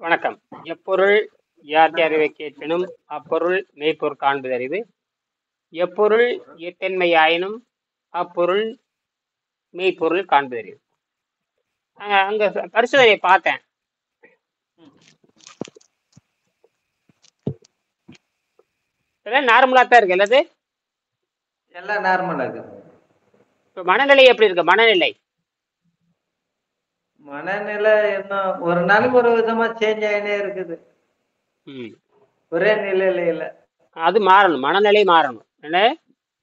வணக்கம். எப்பொருள் யார் அறிவை கேட்பினும் அப்பொருள் மெய்ப்பொருள் காண்பது அறிவு. எப்பொருள் எத்தன்மையாயினும் அப்பொருள் மெய்ப்பொருள் காண்பது அறிவு. அங்க பரிசோதனையை பார்த்தேன். இதெல்லாம் நார்மலா தான் இருக்கு. எல்லாது எல்லாம் நார்மலா இருக்குது. இப்ப மனநிலை எப்படி இருக்கு? மனநிலை மனநிலை இன்னும் ஒரு நாளைக்கு ஒரு விதமா சேஞ்ச் ஆயினே இருக்குது. ஒரே நிலையில இல்ல. அது மாறணும். மனநிலை மாறணும். என்ன?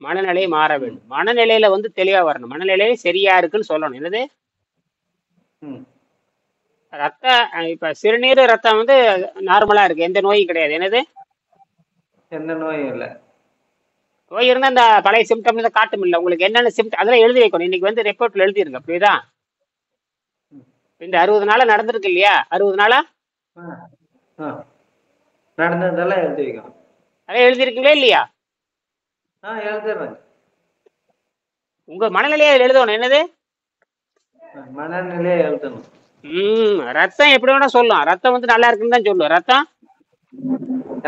மனநிலை மாற வேண்டும். மனநிலையில தெளிவா வரணும். மனநிலை சரியா இருக்குன்னு சொல்லணும். என்னது? ரத்த இப்ப சிறுநீர் ரத்தம் நார்மலா இருக்கு, எந்த நோயும் கிடையாது. என்னது? எந்த நோயும் இல்ல. நோய் இருந்தா இந்த பழைய சிம்டம் காட்டும் இல்லை உங்களுக்கு. என்னென்ன சிம்டம் அதெல்லாம் எழுதி வைக்கணும். இன்னைக்கு ரிப்போர்ட்ல எழுதிருங்க. புரியுதா? இந்த 60 நாளா நடந்திருக்கு இல்லையா? 60 நாளா நடந்ததெல்லாம் எழுதி வைக்கணும். அதெல்லாம் எழுதிருக்கீங்களா இல்லையா? எழுதுறேன். உங்க மனநிலையை எழுதணும். என்னது? மனநிலையை எழுதணும். ரத்தம் எப்படி வேணா சொல்லும். ரத்தம் நல்லா இருக்குன்னு தான் சொல்லும். ரத்தம்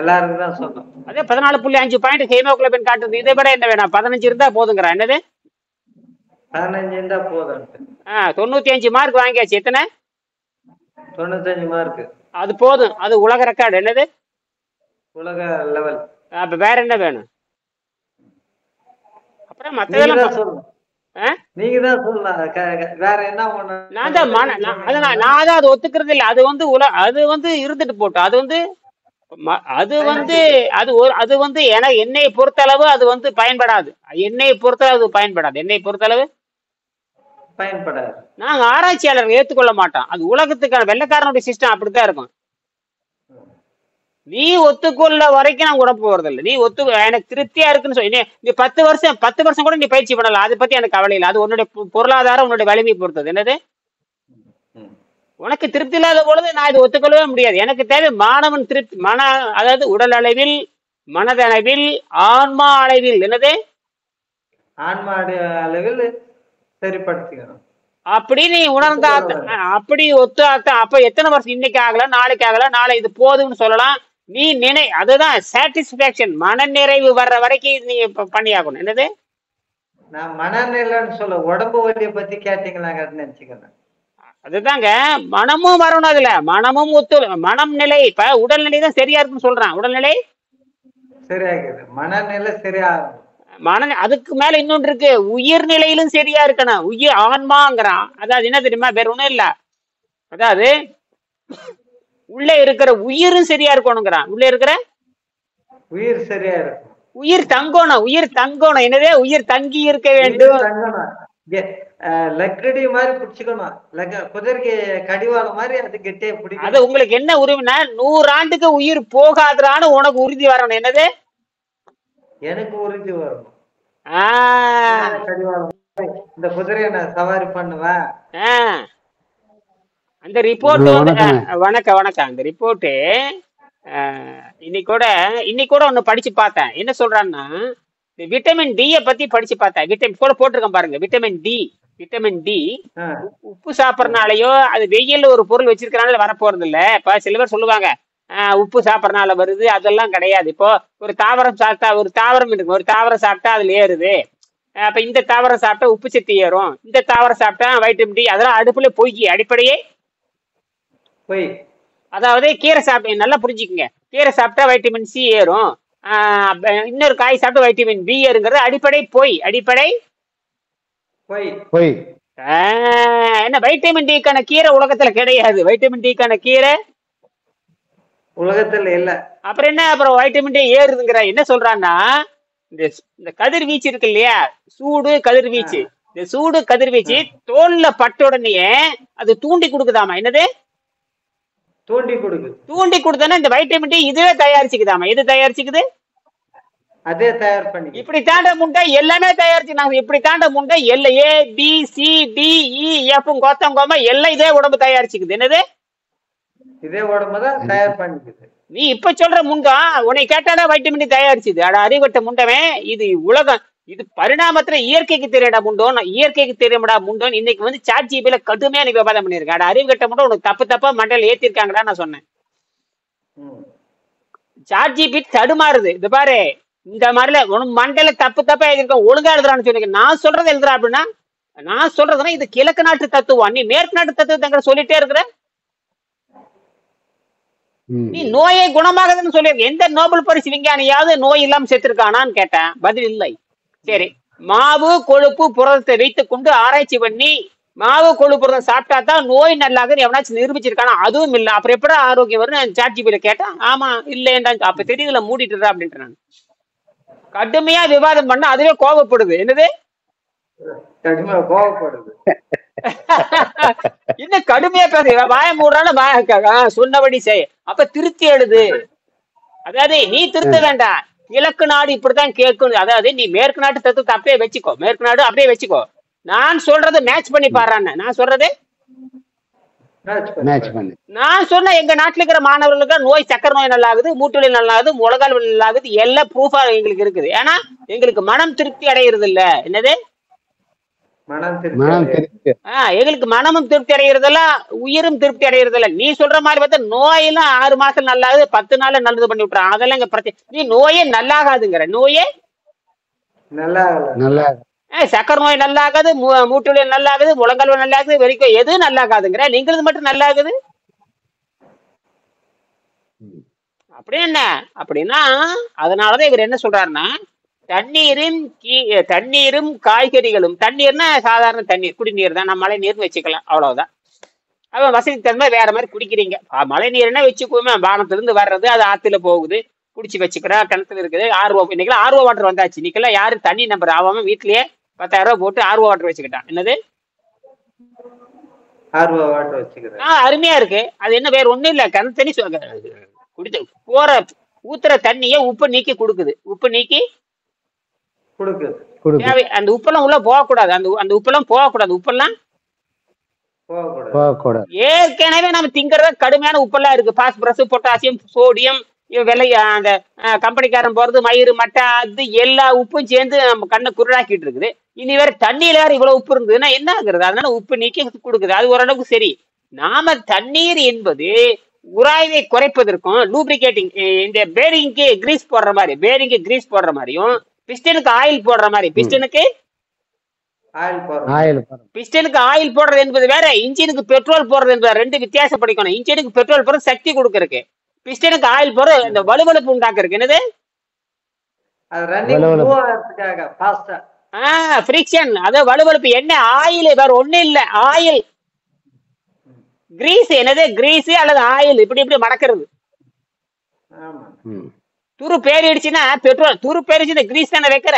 எல்லாருக்கும் தான் சொல்லும். அதே 14.5 பாயிண்ட் ஹீமோகுளோபின் காட்டுது. இதை விட என்ன வேணாம்? 15 இருந்தா போதுங்கிறா. என்னது? 15 இருந்தா போதும். 95 மார்க் வாங்கியாச்சு. எத்தனை? 95 மார்க். அது போதும். அது உலக ரெக்கார்டு. என்னது? உலக லெவல். அப்ப வேற என்ன வேணும்? அப்புறம் மத்ததெல்லாம் நீங்க தான் சொல்லலாம். வேற என்ன பண்ண? நான் தான் அது ஒத்துக்கிறது இல்லை. அது இருந்துட்டு போட்டோம். என்னை பொறுத்தளவு அது பயன்படாது. என்னை பொறுத்தளவு பயன்படாது. என்னை பொறுத்தளவு பயன்படாது. நாங்க ஆராய்ச்சியாளர்கள் ஏற்றுக்கொள்ள மாட்டோம். அது உலகத்துக்கான வெள்ளைக்காரனுடைய சிஸ்டம் அப்படித்தான் இருக்கும். நீ ஒத்துக்கொள்ள வரைக்கும் நான் உடம்பு போறது இல்லை. நீ எனக்கு திருப்தியா இருக்குன்னு சொல்லி நீ 10 வருஷம் கூட நீ பயிற்சி பண்ணலாம். அதை பத்தி எனக்கு கவலை இல்லை. அது உன்னுடைய பொருளாதாரம், உன்னுடைய வலிமையை பொறுத்தது. என்னது? உனக்கு திருப்தி இல்லாத பொழுது நான் இது ஒத்துக்கொள்ளவே முடியாது. எனக்கு தேவை மாணவன் திருப்தி. அதாவது உடல் அளவில், மனதளவில், ஆன்மா அளவில். என்னது? ஆன்மா அளவில் சரிப்படுத்திக்கணும். அப்படி நீ உணர்ந்தா, அப்படி அப்ப எத்தனை வருஷம்? இன்னைக்கு ஆகல, நாளைக்கு ஆகல, நாளை இது போதும்னு சொல்லலாம். நீ அதுதான் சாட்டிஸ்பாக்சன். மனநிறைவு வர்ற வரைக்கும் நீ பண்ணியாகணும். என்னது? நான் மனநிலைன்னு சொல்ல உடம்பு வலியை பத்தி கேட்டீங்களாங்க நினைச்சுக்கிறேன். அதுதாங்க, மனமும் வரணும். அதுல மனமும் மனம் நிலை. இப்ப உடல்நிலை தான் சரியா இருக்குன்னு சொல்றான். உடல்நிலை சரியாகுது, மனநிலை சரியாகும். அதுக்கு மேல இன்னொன்று இருக்கு. உயிர்நிலையிலும் சரியா இருக்கணும். உயிர் ஆன்மாங்கிறான். அதாவது என்ன தெரியுமா? வேற ஒண்ணும் இல்ல. அதாவது உள்ள இருக்கிற உயிரும் சரியா இருக்கணுங்கிறான். உள்ள இருக்கிற உயிர் சரியா இருக்கும். உயிர் தங்கணும். உயிர் தங்கணும். என்னதே? உயிர் தங்கி இருக்க வேண்டும். லக்கடி மாதிரி பிடிச்சுக்கணும். குதிரைக்கு கடிவாளம் மாதிரி அது கெட்டே பிடிக்கும். அது உங்களுக்கு என்ன உரிமைனா 100 ஆண்டுக்கு உயிர் போகாதான்னு உனக்கு உறுதி வரணும். என்னது? எனக்கு உறுதி வரணும். கடிவாளம் இந்த குதிரையை நான் சவாரி பண்ணுவேன். அந்த ரிப்போர்ட் வணக்கம். அந்த ரிப்போர்ட் இன்னைக்கு கூட ஒண்ணு படிச்சு பார்த்தேன். என்ன சொல்றான்னா, விட்டமின் டி பத்தி படிச்சு பார்த்தேன். விட்டமின் கூட போட்டிருக்கேன் பாருங்க. விட்டமின் டி உப்பு சாப்பிடறனாலயோ, அது வெயில்ல ஒரு பொருள் வச்சிருக்கனால வரப்போறது இல்ல. இப்ப சில பேர் சொல்லுவாங்க உப்பு சாப்பிடறனால வருது. அதெல்லாம் கிடையாது. இப்போ ஒரு தாவரம் சாப்பிட்டா, ஒரு தாவரம் சாப்பிட்டா அதுல ஏறுது. அப்ப இந்த தாவரம் சாப்பிட்டா உப்பு சக்தி ஏறும், இந்த தாவரம் சாப்பிட்டா வைட்டமின் டி. அதெல்லாம் அடுப்புல பொய்க்கு அடிப்படையே பொய். அதாவது கீரை சாப்பிட்டு நல்லா புரிஞ்சுக்குங்க. கீரை சாப்பிட்டா வைட்டமின் சி ஏறும், இன்னொரு காய் சாப்பிட்டா வைட்டமின் பி ஏறுங்கிறது அடிப்படை பொய். அடிப்படை பொய். என்ன? வைட்டமின் டிக்கான கீரை உலகத்துல கிடையாது. வைட்டமின் டிக்கான கீரை உலகத்துல இல்ல. அப்புறம் என்ன? அப்புறம் வைட்டமின் டி ஏறுதுங்கிற என்ன சொல்றான்னா, இந்த கதிர்வீச்சு இருக்கு இல்லையா? சூடு கதிர்வீச்சு. இந்த சூடு கதிர்வீச்சு தோல்ல பட்ட உடனே அது தூண்டி கொடுக்குதாமா. என்னது? தூண்டி கொடுத்தா இந்த வைட்டமின் டி இதுவே தயாரிச்சுக்குதாமா. எது தயாரிச்சுக்குது? அதே தயார் பண்ணி. இப்படி தாண்ட முண்டை எல்லாமே தயாரிச்சு. நாங்க இப்படி தாண்ட முண்டை எல்லாம் A B C D E F கோத்தங்கோமா எல்லாம் இதே உடம்பு தயாரிச்சுக்குது. என்னது? இதே உடம்புதான் தயார் பண்ணிக்குது. நீ இப்ப சொல்ற முண்டம் உன்னை கேட்டாடா வைட்டமின் டி தயாரிச்சுது. அட அறிவட்ட முண்டமே. இது உலகம். இது பரிணாமத்துல இயற்கைக்கு தெரியடா முண்டோன், இயற்கைக்கு தெரியுமடா முண்டோன். இன்னைக்கு வந்து சாட் ஜிபில கடுமையா நீ விவாதம் பண்ணிருக்க. அறிவு கட்ட மட்டும் உனக்கு தப்பு தப்பா மண்டையில ஏத்திருக்காங்கடா நான் சொன்னேன். சாட் ஜிபி தடுமாறுது. இது பாரு, இந்த மாதிரில உனக்கு மண்டையில தப்பு தப்பா எழுதிருக்க, ஒழுங்கா எழுதுறான்னு சொன்னீங்க. நான் சொல்றது எழுதுறா அப்படின்னா, நான் சொல்றதுன்னா இது கிழக்கு நாட்டு தத்துவம், நீ மேற்கு நாட்டு தத்துவத்தை சொல்லிட்டே இருக்கிற. நீ நோயை குணமாகுதுன்னு சொல்லி எந்த நோபல் பரிசு விஞ்ஞானியாவது நோய் இல்லாம செத்துருக்கானான்னு கேட்டேன், பதில் இல்லை. சரி, மாவு கொழுப்பு புரதத்தை வைத்துக் கொண்டு ஆராய்ச்சி பண்ணி மாவு கொழுப்பு புரதம் சாப்பிட்டா தான் நோய் நல்லாகுன்னு எவனாச்சும் நிரூபிச்சிருக்கானா? அதுவும் இல்லை. அப்புறம் எப்படி ஆரோக்கியம் வரும்? சாட் ஜிபில கேட்டேன், ஆமா இல்லைன்றா. அப்ப தெரியுதுல மூடிட்டுறா அப்படின்ட்டு நான் கடுமையா விவாதம் பண்ண அதுவே கோபப்படுது. என்னது கடுமையா கோபப்படுது? இன்னும் கடுமையா பேச வாய மூடுறாலும் சொன்னபடி செய். அப்ப திருத்தி எழுது. அதாவது நீ திருத்த வேண்டாம், கிழக்கு நாடு இப்படித்தான் கேட்கணும். அதாவது நீ மேற்கு நாட்டு தத்துவத்தை அப்படியே வச்சுக்கோ, மேற்கு நாடு அப்படியே வச்சுக்கோ. நான் சொல்றது மேட்ச் பண்ணி பாடுறான்னு. நான் சொல்றது நான் சொன்ன எங்க நாட்டுல இருக்கிற மாணவர்களுக்கு நோய், சக்கரை நோய் நல்லா ஆகுது, மூட்டுவலி நல்லா ஆகுது, முழங்கால் வலி நல்லா ஆகுது, எல்லாம் ப்ரூஃபா எங்களுக்கு இருக்குது. ஏன்னா எங்களுக்கு மனம் திருப்தி அடைகிறது இல்ல. என்னது எங்களுக்கு மனமும் திருப்தி அடைகிறதுல, உயிரும் திருப்தி அடைகிறதுல. நீ சொல்ற மாதிரி பார்த்தா நோயெல்லாம் 6 மாசம் நல்லாகுது, 10 நாள்ல நல்லது பண்ணி விட்டுறான். அதெல்லாம் இங்க பிரச்சனை. நீ நோயே நல்லாகாதுங்கிற. நோயே நல்லா சக்கரை நோய் நல்லாகுது, மூட்டுவலி நல்லாகுது, முழங்கால் வலி நல்லாகுது, வரைக்கும் எது நல்லாகாதுங்கிற. நீங்களது மட்டும் நல்லாகுது. அப்படி என்ன அப்படின்னா, அதனாலதான் இவர் என்ன சொல்றாருன்னா, தண்ணீரும் காய்கறிகளும், தண்ணீர்னா சாதாரண தண்ணீர், குடிநீர் தான். நம்ம மழை நீர்னு வச்சுக்கலாம், அவ்வளவுதான். அவன் வசதி தன்மை வேற மாதிரி குடிக்கிறீங்க. மழை நீர்னா வச்சுக்குவோமே, வானத்திலிருந்து வர்றது, அது ஆத்துல போகுது, குடிச்சு வச்சுக்கிறா, கிணத்துல இருக்குது. இன்னைக்கெல்லாம் ஆர்ஓ வாட்டர் வந்தாச்சு. இன்னைக்கெல்லாம் யாரு தண்ணி நம்பர் ஆகாம வீட்லயே 10,000 ரூபாய் போட்டு ஆர்ஓ வாட்டர் வச்சுக்கிட்டான். என்னது அருமையா இருக்கு. அது என்ன வேற ஒண்ணும் இல்ல, கிணத்து தண்ணி குடிச்சு போற ஊத்துற தண்ணிய உப்பு நீக்கி கொடுக்குது. உப்பு நீக்கி அந்த உப்பெல்லாம் உள்ள போகக்கூடாது. அந்த உப்பெல்லாம் போகக்கூடாது. உப்பெல்லாம் ஏற்கனவே நம்ம திங்கறத கடுமையான உப்பெல்லாம் இருக்கு. பாஸ்பரஸ், பொட்டாசியம், சோடியம், வெள்ளை, அந்த கம்பெனிக்காரன் போறது, மயிறு, மட்டை, அது எல்லா உப்பும் சேர்ந்து நம்ம கண்ணை குருடாக்கிட்டு இருக்குது. இனி வேற தண்ணியில வேற இவ்வளவு உப்பு இருந்ததுன்னா என்ன ஆகுறது? அதனால உப்பு நீக்கி கொடுக்குது. அது ஓரளவுக்கு சரி. நாம தண்ணீர் என்பது உராய்வை குறைப்பதற்கும், லூப்ரிகேட்டிங், இந்த பேரிங்க்கு கிரீஸ் போடுற மாதிரியும், பிஸ்டனுக்கு ஆயில் போடுற மாதிரி. பிஸ்டனுக்கு ஆயில் போடுறது என்பது வேற, இன்ஜினுக்கு பெட்ரோல் போடுறது என்பது ரெண்டு வித்தியாசம் படிக்கணும். இன்ஜினுக்கு பெட்ரோல் போடுறது சக்தி கொடுக்கறதுக்கு, பிஸ்டனுக்கு ஆயில் போடுறது இந்த வலுவலுப்பு உண்டாக்குறதுக்கு. என்னது ஃபிரிக்ஷன், அதாவது வலுவலுப்பு. என்ன ஆயில், வேற ஒண்ணு இல்ல. Oil, grease. என்னது கிரீஸ் அல்லது ஆயில், இப்படி இப்படி மடக்கிறது. துரு பேரிடுச்சுன்னா பெட்ரோல், துரு பேரிடுச்சு கிரீஸ் தானே வைக்கிற.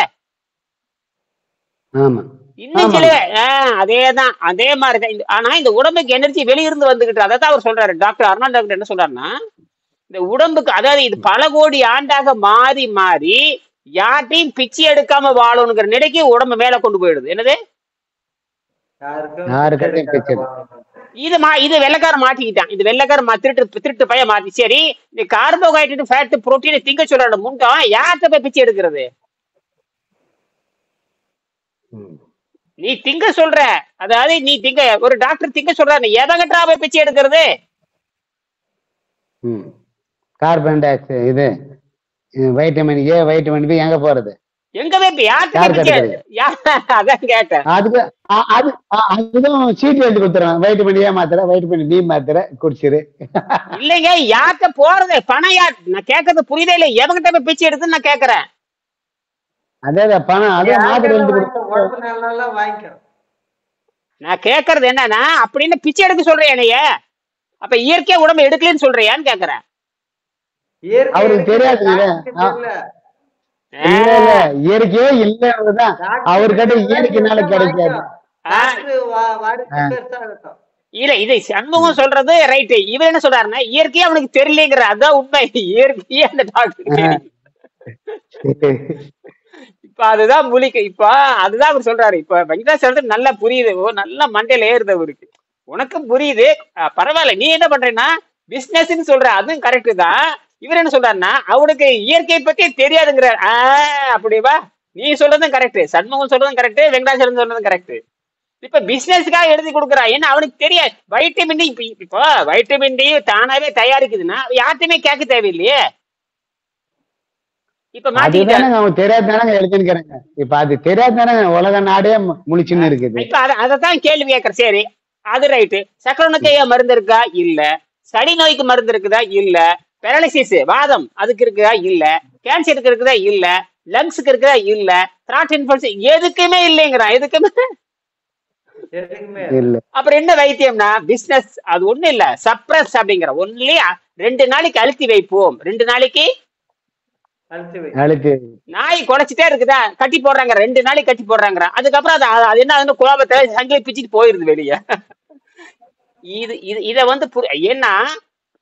இன்னும் சில அதேதான், அதே மாதிரிதான். ஆனா இந்த உடம்புக்கு எனர்ஜி வெளியிருந்து வந்துகிட்டு, அதான் அவர் சொல்றாரு. டாக்டர் அர்னால்ட் டாக்டர் என்ன சொல்றாருன்னா, இந்த உடம்புக்கு, அதாவது இது பல கோடி ஆண்டாக மாறி மாறி யார்ட்டையும் பிச்சை எடுக்காம வாழணுங்கிற நிலைக்கு உடம்பு மேல கொண்டு போயிடுது. என்னது இது வெள்ளைக்காரன் மாட்டிக்கிட்டான். இது வெள்ளைக்காரன் திருட்டு பைய மாத்தி. சரி, இந்த கார்போஹைட்ரேட், ஃபேட், புரோட்டீன் திங்க சொல்ற முண்டம் யார்கிட்ட போய் பிச்சை எடுக்கிறது? நீ திங்க சொல்ற, அதாவது நீ திங்க, ஒரு டாக்டர் திங்க சொல்றாரு, எதங்கட்டா போய் பிச்சை எடுக்கிறது? கார்பன் டை ஆக்சைடு, இது வைட்டமின் ஏ, வைட்டமின் பி எங்க போறது? எங்க போய் அதான் கேட்டேன். அதுதான் சீட் எழுதி கொடுத்துருவாங்க. வைட்டமின் ஏ மாத்திரை, வைட்டமின் பி மாத்திரை குடிச்சிரு. இல்லைங்க, யார்கிட்ட போறது? பணம் யார்? நான் கேட்கறது புரியுதே இல்லை. எவங்கிட்ட போய் பிச்சை எடுத்துன்னு நான் கேட்கறேன். அதே பணம், அதே மாத்திரை நான் கேட்கறது என்னன்னா, அப்படின்னு பிச்சை எடுக்க சொல்றேன் என்னைய, அப்ப இயற்கையா உடம்பு எடுக்கலன்னு சொல்றியான்னு கேட்கறேன். அவருக்கு தெரியாது. இயற்கையே இல்லதான் அவர்கிட்ட, இயற்கைனால கிடைக்காது. இல்ல, இதை சண்முகம் சொல்றது ரைட்டு. இவர் என்ன சொல்றாருன்னா, இயற்கையா அவனுக்கு தெரியலங்கிற, அதான் உண்மை. இயற்கையே அந்த டாக்டர் இப்ப அதுதான் முழிக்க. இப்ப அதுதான் அவர் சொல்றாரு. இப்ப வெங்கடாசலத்துக்கு நல்லா புரியுது. நல்லா மண்டையில ஏறுது அவருக்கு. உனக்கும் புரியுது, பரவாயில்ல. நீ என்ன பண்றேன்னா பிசினஸ் சொல்ற, அதுவும் கரெக்டு தான். இவர் என்ன சொல்றாருன்னா, அவனுக்கு இயற்கை பத்தி தெரியாதுங்கிற. அப்படிவா, நீ சொல்றதும் கரெக்ட், சண்முகம் சொல்றதும் கரெக்ட், வெங்கடாச்சலம் சொல்றதும் கரெக்ட். இப்ப பிசினஸ்க்காக எழுதி கொடுக்குறான். ஏன்னா அவனுக்கு தெரியாது வைட்டமின் டி. இப்போ வைட்டமின் டி தானாவே தயாரிக்குதுன்னா யார்ட்டையுமே கேட்க தேவையில்லையே. இப்ப அதுதானே அவன் தெரியாதானங்க எழுதிருக்கிறாங்க. இப்ப அது தெரியாதானே உலக நாடே முழிச்சுன்னு இருக்குது. இப்ப அதத்தான் கேள்வி கேட்கற. சரி, அது ரைட்டு. சக்கரை நோய்க்கு மருந்து இருக்கா? இல்ல. சளி நோய்க்கு மருந்து இருக்குதா? இல்ல. பெரலிசிஸ் வாதம் அதுக்கு இருக்குதா? இல்ல. கேன்சருக்கு இருக்குதா? இல்ல. லங்ஸுக்கு இருக்குதா? இல்ல. த்ராட் இன்ஃபெக்ஷன் எதுக்குமே இல்லைங்கிறான். எதுக்குமே இல்ல. அப்புறம் என்ன வைத்தியம்னா பிசினஸ். அது ஒண்ணு இல்ல, சப்ரஸ் அப்படிங்கிற ஒன்லி 2 நாளைக்கு அழுத்தி வைப்போம். 2 நாளைக்கு அழுத்தி நாய் குலைச்சிட்டே இருக்குதா கட்டி போடுறாங்க. 2 நாளைக்கு கட்டி போடுறாங்க. அதுக்கப்புறம் அது என்ன கோபத்தை சங்கிலி பிச்சுட்டு போயிருது வெளியே. இத வந்து ஏன்னா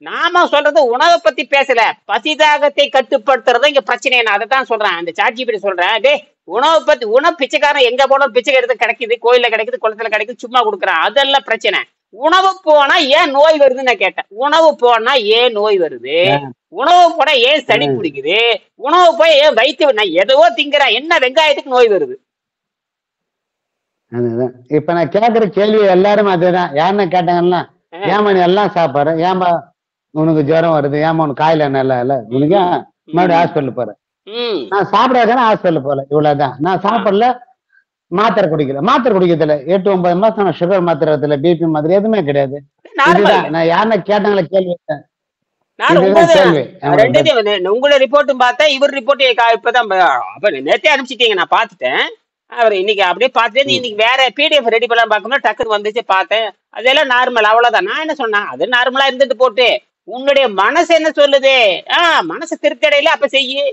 நாம சொல்றது உணவை பத்தி பேசல, பசிதாகத்தை கட்டுப்படுத்துறது இங்க பிரச்சனை. நான் அதை தான் சொல்றேன். அந்த சாட்ஜிபிடி சொல்றேன், டே உணவை பத்தி உணவு பிச்சைக்காரன் எங்க போனாலும் பிச்சை எடுத்து கிடைக்குது, கோயில கிடைக்குது, குளத்துல கிடைக்குது, சும்மா கொடுக்குறான். அதெல்லாம் பிரச்சனை. உணவு போனா ஏன் நோய் வருதுன்னு நான் கேட்டேன். உணவு போனா ஏன் நோய் வருது? உணவு போனா ஏன் சளி பிடிக்குது? உணவு போய் ஏன் வயிற்று நான் ஏதோ திங்கிறேன், என்ன வெங்காயத்துக்கு நோய் வருது? அதுதான் இப்ப நான் கேக்குற கேள்வி எல்லாரும் அதுதான். யாருன்னு கேட்டாங்கன்னா ஏமா நீ எல்லாம் சாப்பாடு, ஏமா உனக்கு ஜுரம் வருது, ஏமா உனக்கு காயில நல்லா இல்ல, உனக்கு மறுபடியும் ஹாஸ்பிட்டல் போறேன். நான் சாப்பிடாதானே ஹாஸ்பிட்டல் போல, இவ்வளவுதான். நான் சாப்பிடல, மாத்திரை குடிக்கிறதுல 8-9 மாசம் நான் சுகர் மாத்திரத்துல பிபி மாத்திரை எதுவுமே கிடையாது. இதுதான் நான் யாருன்னு கேட்டாங்களே கேள்வி. உங்களோட ரிப்போர்ட்டும் பார்த்தேன், இவர் ரிப்போர்ட் இப்பதான் நேத்தே அனுப்பிச்சிட்டீங்க, நான் பாத்துட்டேன். அவர் இன்னைக்கு அப்படியே பார்த்துட்டு இன்னைக்கு வேற பிடிஎஃப் ரெடி பண்ணலாம் பார்க்கணும், டக்குன்னு வந்துச்சு பார்த்தேன். அதெல்லாம் நார்மல், அவ்வளவுதான். நான் என்ன சொன்னேன், அது நார்மலா இருந்துட்டு போட்டு உன்னுடைய மனசு என்ன சொல்லுது? மனசு திருப்தி அடையில அப்ப செய்யு.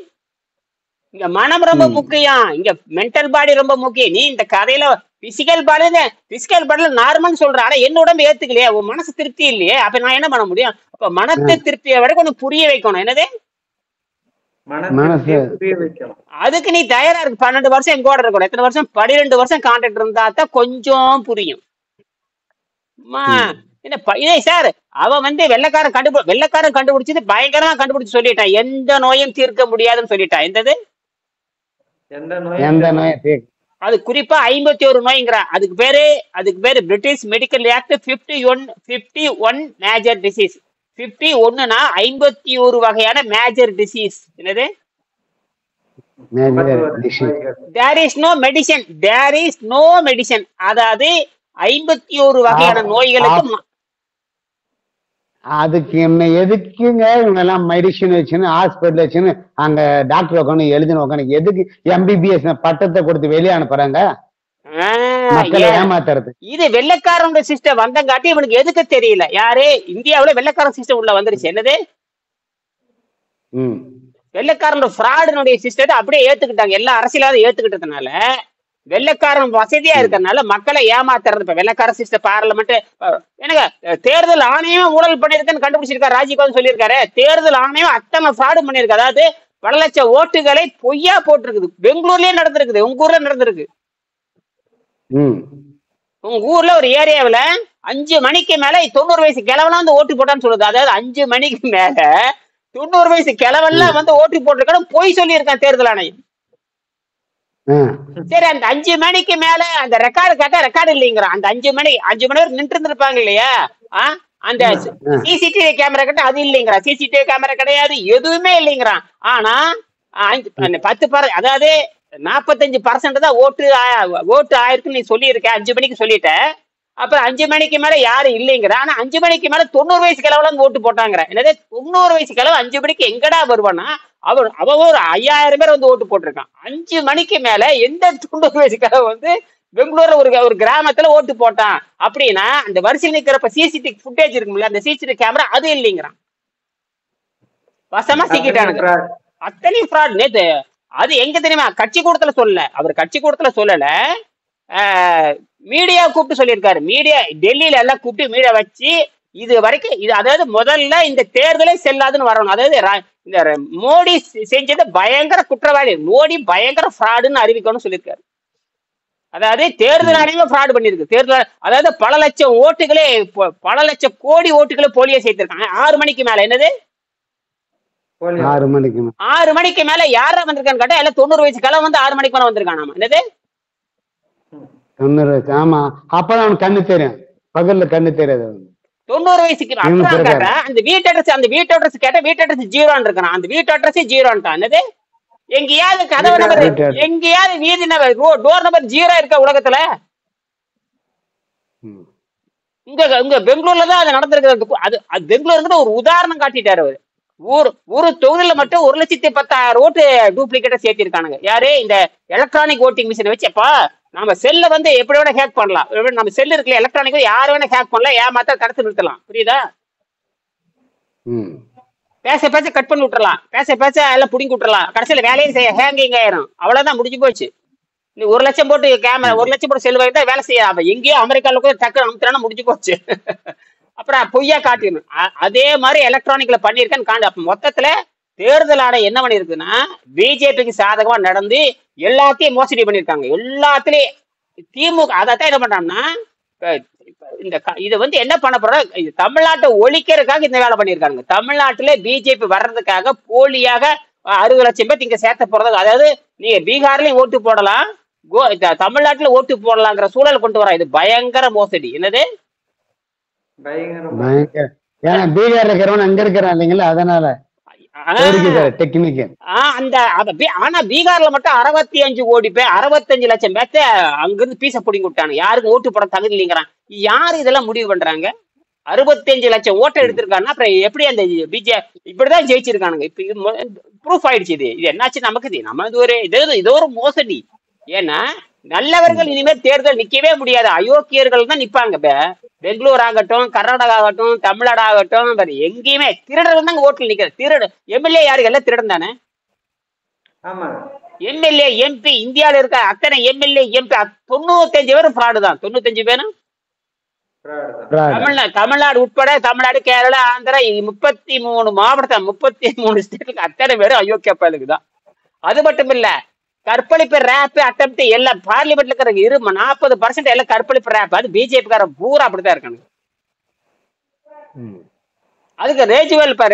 இங்க மனம் ரொம்ப முக்கியம், இங்க மென்டல் பாடி ரொம்ப முக்கியம். நீ இந்த கதையில பிசிக்கல் பாடியில நார்மல் சொல்ற, ஆனா என்ன உடம்பு ஏத்துக்கலையே, உன் மனசு திருப்தி இல்லையே, அப்ப நான் என்ன பண்ண முடியும்? அப்ப மனத்தை திருப்தியை விட கொஞ்சம் புரிய வைக்கணும். என்னது அதுக்கு நீ தயாரா இருக்கு. 12 வருஷம் எங்க கூட இருக்கணும், எத்தனை வருஷம்? 12 வருஷம் கான்ட்ராக்ட் இருந்தா தான் கொஞ்சம் புரியும். என்ன சார், அவன் வந்து வெள்ளைக்காரன் கண்டுபிடிச்சது பயங்கரமா கண்டுபிடிச்சு சொல்லிட்டான். எந்த நோயும் தீர்க்க முடியாதுன்னு சொல்லிட்டான். எந்தது? அது குறிப்பா 51 நோய்ங்கிறான். அதுக்கு பேரு British medical act 51 major disease. 51னா 51 வகையான மேஜர் டிசீஸ். என்னது? there is no medicine. அதாவது 51 வகையான நோய்களுக்கு. அதுக்கு என்ன எதுக்குங்க இவங்க எல்லாம் மெடிசின் வச்சுன்னு ஹாஸ்பிட்டல் வச்சுன்னு அங்க டாக்டர் உட்காந்து எழுதின உட்காந்து எதுக்கு எம்பிபிஎஸ் பட்டத்தை கொடுத்து வெளியே அனுப்புறாங்க? ஏமாத்துறது. இது வெள்ளைக்காரன் சிஸ்டம் வந்தங்காட்டி இவனுக்கு எதுக்கு தெரியல. யாரு? இந்தியாவுல வெள்ளைக்காரன் சிஸ்டம் உள்ள வந்துருச்சு. என்னது? வெள்ளைக்காரன் ஃப்ராடுனுடைய சிஸ்டத்தை அப்படியே ஏத்துக்கிட்டாங்க. எல்லா அரசியலாவது ஏத்துக்கிட்டதுனால வெள்ளைக்காரன் வசதியா இருக்கிறதுனால மக்களை ஏமாத்துறது. இப்ப வெள்ளைக்கார சிஸ்டம் பார்லிமெண்ட் எனக்கு தேர்தல் ஆணையம் ஊழல் பண்ணிருக்குன்னு கண்டுபிடிச்சிருக்காரு. ராஜீவ்காந்தி சொல்லியிருக்காரு, தேர்தல் ஆணையம் அத்தனை ஃப்ராடு பண்ணிருக்கு. அதாவது பல லட்சம் ஓட்டுகளை பொய்யா போட்டிருக்குது. பெங்களூர்லயே நடந்திருக்குது, உங்க ஊர்ல நடந்திருக்கு. உங்க ஊர்ல ஒரு ஏரியாவில 5 மணிக்கு மேல 90 வயசு கிழவெல்லாம் வந்து ஓட்டு போட்டான்னு சொல்லுது. அதாவது 5 மணிக்கு மேல 90 வயசு கிழவெல்லாம் வந்து ஓட்டு போட்டிருக்கான்னு பொய் சொல்லியிருக்கான் தேர்தல் ஆணையம். சரி, அந்த 5 மணிக்கு மேல அந்த ரெக்கார்டு கேட்டா ரெக்கார்டு இல்லைங்கிறான். அந்த 5 மணி வரைக்கும் நின்று இருந்திருப்பாங்க இல்லையா, அந்த சிசிடிவி கேமரா கிட்ட அது இல்லைங்கிறான். சிசிடிவி கேமரா கிடையாது, எதுவுமே இல்லைங்கிறான். ஆனா 10 அதாவது 45% தான் ஓட்டு ஆயிருக்குன்னு நீ சொல்லியிருக்க. 5 மணிக்கு சொல்லிட்ட, அப்புறம் 5 மணிக்கு மேல யாரும் இல்லைங்கிற. ஆனா 5 மணிக்கு மேல 90 வயசு கிழவெல்லாம் ஓட்டு போட்டாங்கிற. என்னது 90 வயசு கிழவு 5 மணிக்கு எங்கடா வருவானா? அவன் ஒரு 5000 பேர் வந்து ஓட்டு போட்டிருக்கான். 5 மணிக்கு மேல எந்த 90 வயசு கிழவு வந்து பெங்களூர்ல ஒரு கிராமத்துல ஓட்டு போட்டான் அப்படின்னா அந்த வரிசையில் நிக்கிறப்ப சிசிடிவி ஃபுட்டேஜ் இருக்கும்ல, அந்த சிசிடிவி கேமரா அது இல்லைங்கிறான். வசமா சிக்கிட்டானுங்க. அத்தனை ஃப்ராட். நேத்து அது எங்க தெரியுமா? கட்சி கூட்டத்துல சொல்லல, அவர் கட்சி கூட்டத்துல சொல்லல, மீடியா கூப்பிட்டு சொல்லியிருக்காரு. மீடியா டெல்லியில எல்லாம் கூப்பிட்டு மீடியா வச்சு இது வரைக்கும் இது அதாவது முதல்ல இந்த தேர்தலே செல்லாதுன்னு வரணும். அதாவது இந்த மோடி செஞ்சது பயங்கர குற்றவாளி, மோடி பயங்கர ஃப்ராடுன்னு அறிவிக்கணும்னு சொல்லியிருக்காரு. அதாவது தேர்தல் ஆணையமே ஃப்ராடு பண்ணிருக்கு. தேர்தல் அதாவது பல லட்சம் கோடி ஓட்டுகளே போலியோ சேர்த்திருக்காங்க 6 மணிக்கு மேல. என்னது 6 மணிக்கு 6 மணிக்கு மேல யாரா வந்திருக்கான்னு கேட்டா எல்லாம் 90 வயசு கிளம்ப வந்து 6 மணிக்கு மேல வந்திருக்கான். என்னது 90 வயசு? ஆமா, அப்பதான் அவனுக்கு கண்ணு தெரியும், பகல்ல கண்ணு தெரியாது அவனுக்கு. 90 வயசுக்கு அப்புறம் கேட்டா அந்த வீட்டு அட்ரஸ் கேட்டா வீட்டு அட்ரஸ் 0 இருக்கான். அந்த வீட்டு அட்ரஸ் 0ன்ட்டான். என்னது எங்கேயாவது கதவு நம்பர், எங்கேயாவது வீதி நம்பர், டோர் நம்பர் 0 இருக்க உலகத்துல? இங்க பெங்களூர்ல தான் அது நடந்திருக்கு. அது பெங்களூருங்கிற ஒரு உதாரணம் காட்டிட்டாரு அவரு. ஒரு தொகுதியில மட்டும் 1,10,000 ஓட்டு டூப்ளிகேட்டா சேர்த்திருக்கானுங்க. யாரு? இந்த எலக்ட்ரானிக் ஓட்டிங் மிஷினை வச்சப்பா நம்ம செல்ல வந்து எப்படி வேணா ஹேக் பண்ணலாம். நம்ம செல் இருக்குல்ல எலக்ட்ரானிக், யாரு வேணா ஹேக் பண்ணலாம், ஏமாத்த கடத்தி நிறுத்தலாம். புரியுதா? பேச கட் பண்ணி விட்டுறலாம், பேச எல்லாம் புடிங்கி விட்டுறலாம். கடைசியில வேலையும் செய்ய ஹேங்கிங் ஆயிரும். அவ்வளவுதான், முடிஞ்சு போச்சு. நீ 1 லட்சம் போட்டு கேமரா, 1 லட்சம் போட்டு செல் வாங்கிட்டா வேலை செய்ய. அப்ப எங்கேயோ அமெரிக்கால கூட டக்கு அமுத்துறானா முடிஞ்சு போச்சு. அப்புறம் பொய்யா காட்டிடணும். அதே மாதிரி எலக்ட்ரானிக்ல பண்ணிருக்கேன்னு காண்டு. அப்ப மொத்தத்துல தேர்தல் ஆணையம் என்ன பண்ணிருக்குன்னா பிஜேபிக்கு சாதகமா நடந்து எல்லாத்தையும் மோசடி பண்ணிருக்காங்க. எல்லாத்துலயும் திமுக அதைத்தான் என்ன பண்றாங்கன்னா இந்த இதை வந்து என்ன பண்ண போற, தமிழ்நாட்டை ஒழிக்கிறதுக்காக இந்த வேலை பண்ணிருக்காங்க. தமிழ்நாட்டுல பிஜேபி வர்றதுக்காக போலியாக 60 லட்சம் பேர் இங்க சேர்த்த போறது. அதாவது நீங்க பீகார்லயும் ஓட்டு போடலாம், தமிழ்நாட்டுல ஓட்டு போடலாங்கிற சூழல் கொண்டு வர. இது பயங்கர மோசடி. என்னது பயங்கர, ஏன்னா பீகார்ல இருக்கிறவன் அங்க இருக்கிறான் இல்லைங்களா, அதனால ஆனா பீகார்ல மட்டும் 65 கோடி பேர், 65 லட்சம் பேர்த்த அங்கிருந்து பீச புடிங்கி விட்டாங்க. யாருக்கும் ஓட்டு போட தகுதி இல்லைங்கிறான். யாரு இதெல்லாம் முடிவு பண்றாங்க? 65 லட்சம் ஓட்டை எடுத்திருக்காங்கன்னா அப்புறம் எப்படி அந்த இப்படிதான் ஜெயிச்சிருக்கானுங்க. இப்ப ப்ரூஃப் ஆயிடுச்சு. இது என்னாச்சு நமக்கு? நம்ம இது ஒரு மோசடி. ஏன்னா நல்லவர்கள் இனிமேல் தேர்தல் நிக்கவே முடியாது, அயோக்கியர்கள் தான் நிப்பாங்க. பெங்களூர் ஆகட்டும், கர்நாடகா ஆகட்டும், தமிழ்நாடு ஆகட்டும், எங்கேயுமே திருடர்கள் தான் ஓட்டுல நிக்கிறது. திருடு எம்எல்ஏ யாரு? எல்லாம் திருடன் தானே. எம்எல்ஏ எம்பி இந்தியாவில இருக்க அத்தனை எம்எல்ஏ எம்பி 95 பேரும் ஃப்ராடு தான். 95 பேரும் தமிழ்நாடு உட்பட, தமிழ்நாடு, கேரளா, ஆந்திரா 33 மாவட்டம், 33 ஸ்டேட்டுக்கு அத்தனை பேரும் அயோக்கிய பயலுக்கு தான். அது மட்டும் இல்ல, கற்பழிப்பு ரேப் அட்டெம்ப்ட் எல்லாம் பார்லிமெண்ட்ல இருக்கிற 40% எல்லாம் கற்பழிப்பு ரேப். அது பிஜேபி காரன் பூரா அப்படித்தான் இருக்காங்க. அதுக்கு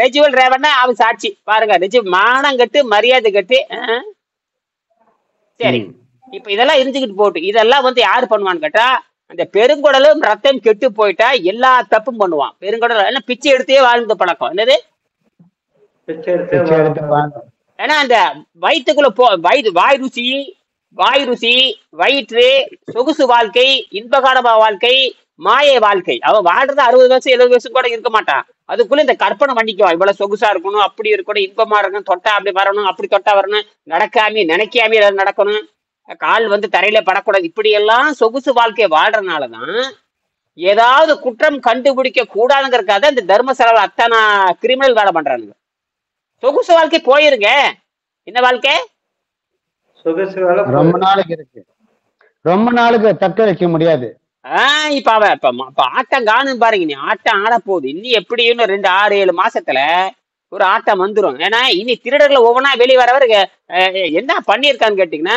ரேஜுவல் ரேவன்னா அவன் சாட்சி பாருங்க. மானம் கட்டு, மரியாதை கட்டு. சரி, இப்ப இதெல்லாம் இருந்துகிட்டு போட்டு இதெல்லாம் வந்து யாரு பண்ணுவான்னு கேட்டா, அந்த பெருங்குடலும் ரத்தம் கெட்டு போயிட்டா எல்லா தப்பும் பண்ணுவான். பெருங்குடல் என்ன பிச்சை எடுத்தே வாழ்ந்த பழக்கம். என்னது ஏன்னா அந்த வயிற்றுக்குள்ள வாய் ருசி, வயிற்று, சொகுசு வாழ்க்கை, இன்பகாரமா வாழ்க்கை, மாய வாழ்க்கை. அவன் வாழ்றது 60 வயசு 70 வயசு கூட இருக்க மாட்டான். அதுக்குள்ள இந்த கற்பனை பண்ணிக்குவான். இவ்வளவு சொகுசா இருக்கணும், அப்படி இருக்கணும், இன்பமா இருக்கணும், தொட்டா அப்படி வரணும், அப்படி தொட்டா வரணும், நடக்காம நினைக்காம ஏதாவது நடக்கணும், கால் வந்து தரையில படக்கூடாது. இப்படி எல்லாம் சொகுசு வாழ்க்கையை வாழ்றதுனாலதான் ஏதாவது குற்றம் கண்டுபிடிக்க கூடாதுங்கிறதுக்காக இந்த தர்ம செலவு அத்தனை கிரிமினல் வேலை பண்றானுங்க. சொகுசு வாழ்க்கை போயிருங்க. என்ன வாழ்க்கை? சொகுசு வேலை ரொம்ப நாளைக்கு இருக்கு, ரொம்ப நாளுக்கு தக்க வைக்க முடியாது. இப்ப அவன் இப்ப ஆட்டம் காணும் பாருங்க. நீ ஆட்டம் ஆட போகுது. இன்னும் எப்படி இன்னும் 2, 6, 7 மாசத்துல ஒரு ஆட்டம் வந்துடும். ஏன்னா இனி திருடர்கள் ஒவ்வொன்றா வெளியே வரவர் என்ன பண்ணியிருக்கான்னு கேட்டீங்கன்னா,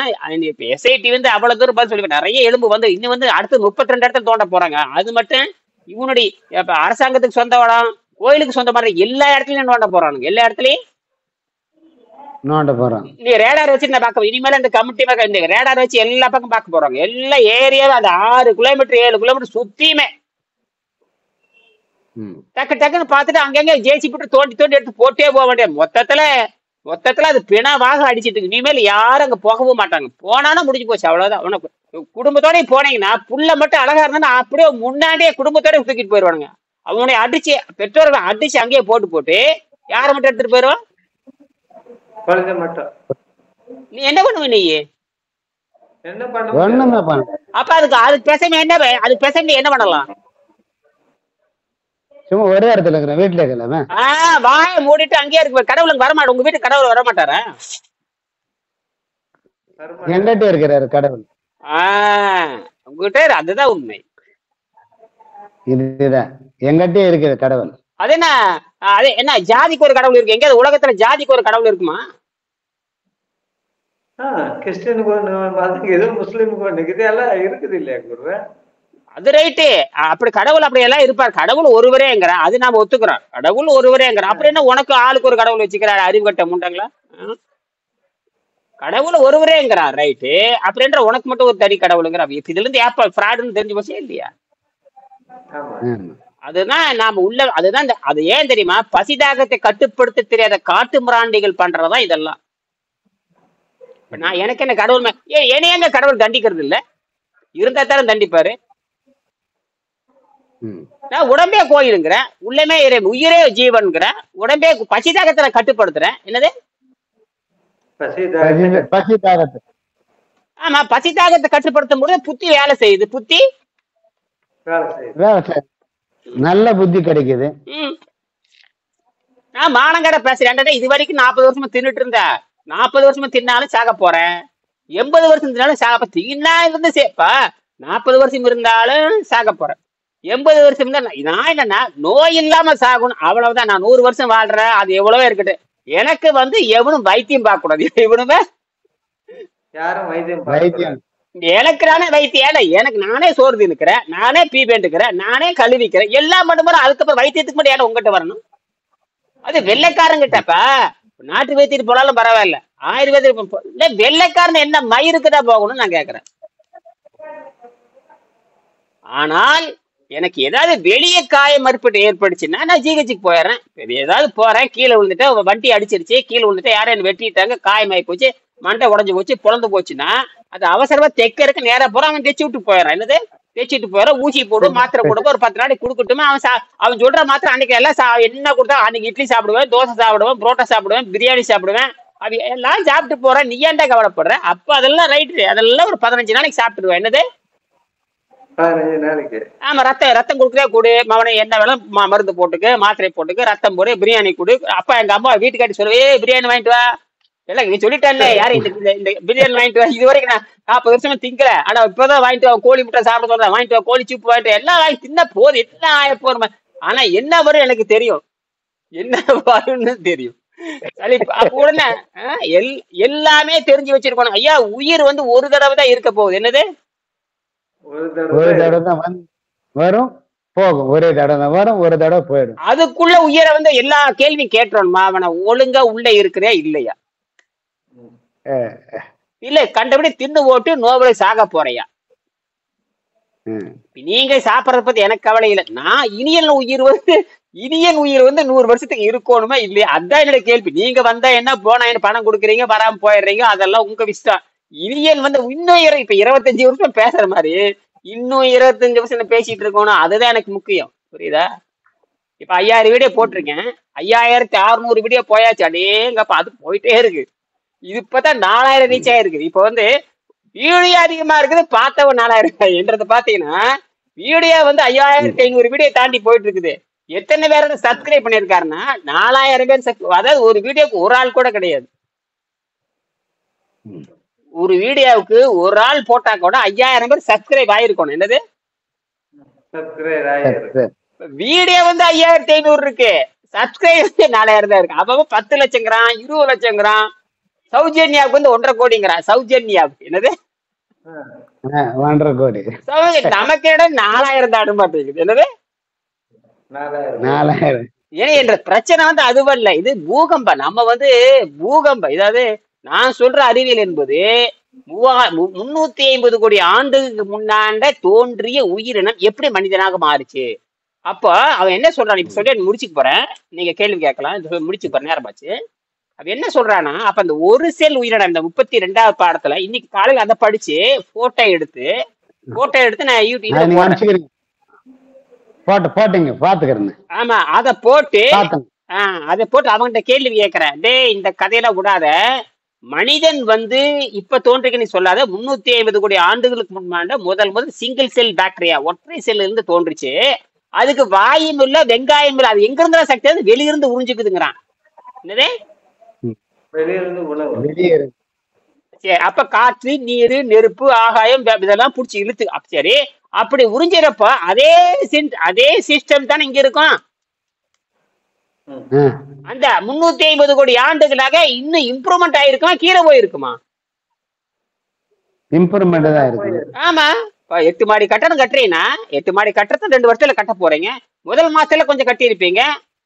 இப்ப எஸ்ஐடி வந்து அவ்வளவு தூரம் பதில் சொல்லி நிறைய எலும்பு வந்து இன்னும் வந்து அடுத்து 32 இடத்துல தோண்ட போறாங்க. அது மட்டும் இவனுடைய இப்ப அரசாங்கத்துக்கு சொந்த இடம், கோயிலுக்கு சொந்த மாதிரி எல்லா இடத்துலயும் நோண்ட போறானுங்க. எல்லா இடத்துலயும் நோண்ட போறாங்க. நீ ரேடார் வச்சு நான் பார்க்க, இனிமேல இந்த கமிட்டி இந்த ரேடார் வச்சு எல்லா பக்கம் பார்க்க போறாங்க. எல்லா ஏரியாவும் அந்த 6 கிலோமீட்டர் 7 கிலோமீட்டர் சுத்தியுமே டக்குன்னு பார்த்துட்டு அங்கங்க ஜேசிபி தோண்டி எடுத்து போட்டே போக வேண்டிய. மொத்தத்துல அது பிணவாக அடிச்சிட்டு இருக்கு. இனிமேல் யாரும் அங்க போகவும் மாட்டாங்க. போனாலும் முடிஞ்சு போச்சு, அவ்வளவுதான். உனக்கு குடும்பத்தோட போனீங்கன்னா புள்ள மட்டும் அழகா இருந்தா அப்படியே முன்னாடியே குடும்பத்தோட தூக்கிட்டு போயிடுவானுங்க. அவனுடைய அடிச்சு பெற்றோர்கள் அடிச்சு அங்கேயே போட்டு யார மட்டும் எடுத்துட்டு போயிடுவான். நீ என்ன பண்ணுவ? நீ என்ன பண்ண? அப்ப அதுக்கு பேசாம என்ன பண்ணலாம்? சும்மா ஒரே இடத்துல இருக்கிற வீட்டுல இருக்கலாமே. வாய மூடிட்டு அங்கேயே இருக்கு. கடவுளுக்கு வரமாட்டேன். உங்க வீட்டு கடவுள் வரமாட்டாரா? எங்கிட்ட இருக்கிறாரு கடவுள். உங்ககிட்ட அதுதான் உண்மை. இதுதான் எங்கிட்டே இருக்கிற கடவுள். அது என்ன ஜாதிக்கு ஒரு கடவுள் இருக்கு? எங்கேயாவது உலகத்துல ஜாதிக்கு ஒரு கடவுள் இருக்குமா? கிறிஸ்டியனுக்கு ஒண்ணு, ஏதோ முஸ்லீமுக்கு ஒண்ணு, இதெல்லாம் இருக்குது இல்லையா குருவே? அது ரைட்டு. அப்படி கடவுள் அப்படி எல்லாம் இருப்பார். கடவுள் ஒருவரேங்கிற அது நாம ஒத்துக்கிறோம். கடவுள் ஒருவரேங்கிற அப்புறம் என்ன உனக்கு ஆளுக்கு ஒரு கடவுள் வச்சுக்கிறாரு அறிவு கட்ட முண்டங்களா? கடவுள் ஒருவரேங்கிறார் ரைட்டு. அப்படின்ற உனக்கு மட்டும் ஒரு தனி கடவுளுங்கிற இதுல இருந்து ஏப்பா ஃப்ராடுன்னு தெரிஞ்சு போச்சே இல்லையா? அதுதான் நாம உள்ள அதுதான் அது ஏன் தெரியுமா? பசிதாகத்தை கட்டுப்படுத்த தெரியாத காட்டு மிராண்டிகள் பண்றதா இதெல்லாம். நான் எனக்கு என்ன கடவுள் என்னையங்க கடவுள் தண்டிக்கிறது இல்ல, இருந்தா தானே தண்டிப்பாரு. நான் உடம்பே கோயிலுங்கிறேன், உள்ளமே உயிரே ஜீவன்கிறேன், உடம்பே பசிதாகத்தை நான் கட்டுப்படுத்துறேன். என்னது பசிதாகத்தை? ஆமா, பசிதாகத்தை கட்டுப்படுத்தும் போது புத்தி வேலை செய்யுது. புத்தி நல்ல புத்தி கிடைக்குது. நான் மானங்கட பேசுறேன். இது வரைக்கும் 40 வருஷமா தின்னுட்டு இருந்தேன். 40 வருஷமா தின்னாலும் சாக போறேன். 80 வருஷம் தின்னாலும் சாக தின்னா இருந்து சேப்பா. 40 வருஷம் இருந்தாலும் சாக போறேன். 80 வருஷம் இருந்தா நான் என்னன்னா நோய் இல்லாம சாகணும், அவ்வளவுதான். நான் 100 வருஷம் வாழ்றேன், அது எவ்வளவோ இருக்கட்டு. எனக்கு எவனும் வைத்தியம் பார்க்க கூடாது. இவனுமே யாரும் வைத்தியம் எனக்கு நானே வைத்தியம். எனக்கு நானே சோறு தின்னுக்கிறேன், நானே பீ பேண்டுக்கிறேன், நானே கழுவிக்கிறேன், எல்லாம் மட்டும். அதுக்கப்புறம் வைத்தியத்துக்கு மட்டும் ஏன்னா உங்ககிட்ட வரணும்? அது வெள்ளைக்காரங்கிட்டப்பா. நாட்டு வைத்தியம் போனாலும் பரவாயில்ல, ஆயுர்வேதிக் வெள்ளைக்காரன் என்ன மயிருக்குதான் போகணும்னு நான் கேக்குறேன். ஆனால் எனக்கு ஏதாவது வெளியே காய மறுப்பீட்டு ஏற்படுச்சுன்னா நான் ஜிஹெச்சுக்கு போயிடுறேன். ஏதாவது போறேன், கீழே விழுந்துட்டு வண்டி அடிச்சிருச்சு, கீழே விழுந்துட்டு யாரும் என்ன வெட்டிட்டாங்க, காயமாயி போச்சு, மண்டை உடஞ்சு போச்சு, பொழந்து போச்சுன்னா அது அவசரமா தைக்கிறதுக்கு நேரா போறான். அவன் தைச்சு விட்டு போயிடறான். என்னது தைச்சிட்டு போயிடறான். ஊசி போடும், மாத்திரை கொடுப்போம், ஒரு 10 நாளைக்கு கொடுக்கட்டுமே. அவன் சொல்ற மாத்திரை அன்னைக்கு எல்லாம் என்ன கொடுத்தா அன்னைக்கு இட்லி சாப்பிடுவேன், தோசை சாப்பிடுவேன், புரோட்டா சாப்பிடுவேன், பிரியாணி சாப்பிடுவேன், அது எல்லாம் சாப்பிட்டு போறேன். நீ ஏன்டா கவலைப்படுற? அப்ப அதெல்லாம் ரைட்டு, அதெல்லாம் ஒரு 15 நாளைக்கு சாப்பிட்டுடுவேன். என்னது 15 நாளைக்கு? ஆமா, ரத்தம் கொடுக்குறே கூடு மவனை, என்ன வேணும் மருந்து போட்டுக்கு, மாத்திரை போட்டுக்கு, ரத்தம் போடு, பிரியாணி கொடு. அப்பா எங்க அம்மா வீட்டுக்காட்டி சொல்லுவே பிரியாணி வாங்கிட்டு வா. இல்ல நீ சொல்லிட்டான்ல யாரு இந்த பிரியாணி வாங்கிட்டு வா. இது வரைக்கும் நான் 40 வருஷமா திங்கல, ஆனா இப்பதான் வாங்கிட்டு வா. கோழி முட்டை சாப்பிட சொல்றேன், வாங்கிட்டு வா. கோழி சூப்பு வாங்கிட்டு எல்லாம் வாங்கி தின்ன போது எல்லாம் ஆய போறமா. ஆனா என்ன வரும் எனக்கு தெரியும், என்ன வரும்னு தெரியும். உடனே எல்லாமே தெரிஞ்சு வச்சிருக்கணும். ஐயா உயிர் ஒரு தடவை தான் இருக்க போகுது. என்னது ஒரு தடவை தான் வரும் போகும், ஒரே தடவை வரும், ஒரு தடவை போயிடும். அதுக்குள்ள உயிரை எல்லா கேள்வியும் கேட்டுறோம்மா. அவனை ஒழுங்கா உள்ள இருக்கிறே இல்லையா? இல்ல கண்டபடி தின்னு ஓட்டு நோபலை சாக போறையா? நீங்க சாப்பிடறத பத்தி எனக்கு கவலை இல்லை. நான் இனியன் உயிர் 100 வருஷத்துக்கு இருக்கணுமா இல்லையா? அதான் என்னோட கேள்வி. நீங்க வந்தா என்ன, போனா என்ன, பணம் கொடுக்குறீங்க, வராம போயிடுறீங்க, அதெல்லாம் உங்க விஷயம். இனியன் இன்னும் இப்ப 25 வருஷம் பேசுற மாதிரி இன்னும் 25 வருஷம் பேசிட்டு இருக்கணும். அதுதான் எனக்கு முக்கியம். புரியுதா? இப்ப 5000 வீடியோ போட்டிருக்கேன், 5600 வீடியோ போயாச்சு. அடேங்கப்பா, அது போயிட்டே இருக்கு. இது இப்பதான் 4000 ரீச் ஆயிருக்கு. இப்ப வீடியோ அதிகமா இருக்குது, பார்த்தவன் 4000 என்றது பாத்தீங்கன்னா வீடியோ 5500 வீடியோ தாண்டி போயிட்டு இருக்குது. எத்தனை பேர் சப்ஸ்கிரைப் பண்ணிருக்காருன்னா 4000 பேர். அதாவது ஒரு வீடியோக்கு ஒரு ஆள் கூட கிடையாது. ஒரு வீடியோவுக்கு ஒரு ஆள் போட்டா கூட 5000 பேர் சப்ஸ்கிரைப் ஆயிருக்கணும். என்னது வீடியோ 5500 இருக்கு, சப்ஸ்கிரைப் 4000 தான் இருக்கு. அப்ப 10 லட்சங்கிறான், 20 லட்சங்கிறான். சௌஜன்யாவுக்கு 1.5 கோடிங்கிறான். சௌஜன்யாவுக்கு என்னது 1.5 கோடி. நமக்கு இடம் 4000 தாடு மாட்டேங்குது. என்னது 4000. ஏன்னா என்ற பிரச்சனை அதுவல்ல, இது பூகம்பம். நம்ம பூகம்பம். இதாவது நான் சொல்ற அறிவியல் என்பது 350 கோடி ஆண்டுக்கு முன்னாண்ட தோன்றிய உயிரினம் எப்படி மனிதனாக மாறுச்சு. அப்ப அவன் என்ன சொல்றான், இப்ப சொல்லி முடிச்சுக்கு போறேன், நீங்க கேள்வி கேட்கலாம், முடிச்சுக்கு போறேன், நேரமாச்சு. அவன் என்ன சொல்றான்னா, அப்ப அந்த ஒரு செல் உயிரினம் இந்த 32வது பாடத்துல இன்னைக்கு காலையில அதை படிச்சு போட்டோ எடுத்து நான் யூடியூப்ல போட்டீங்க பாத்துக்கிறேன். ஆமா, அதை போட்டு அவன்கிட்ட கேள்வி கேட்கிறேன். இந்த கதையில விடாத, மனிதன் இப்ப தோன்றிக்கு நீ சொல்லாத, 350 கோடி ஆண்டுகளுக்கு முன்னாண்ட முதல் சிங்கிள் செல் பாக்டீரியா, ஒற்றை செல் இருந்து தோன்றுச்சு. அதுக்கு வாயும் இல்ல, வெங்காயம் இல்ல, அது எங்க இருந்தா சக்தி வெளியிருந்து உறிஞ்சுக்குதுங்கிறான். என்னதே வெளியிருந்து. சரி, அப்ப காற்று, நீரு, நெருப்பு, ஆகாயம் இதெல்லாம் புடிச்சு இழுத்து. சரி, அப்படி உறிஞ்சிறப்ப அதே சிஸ்டம் தானே இங்க இருக்கும். அந்த 350 கோடி ஆண்டுகளாக இன்னும் இம்ப்ரூவ்மெண்ட் ஆயிருக்குமா, கீழே போயிருக்குமா? இம்ப்ரூவ்மெண்ட் தான் இருக்கு. ஆமா, 8 மாடி கட்டணம் கட்டுறீங்கன்னா 8 மாடி கட்டுறது 2 வருஷத்துல கட்ட போறீங்க. முதல் மாசத்துல கொஞ்சம் கட்டி இருப்பீங்க,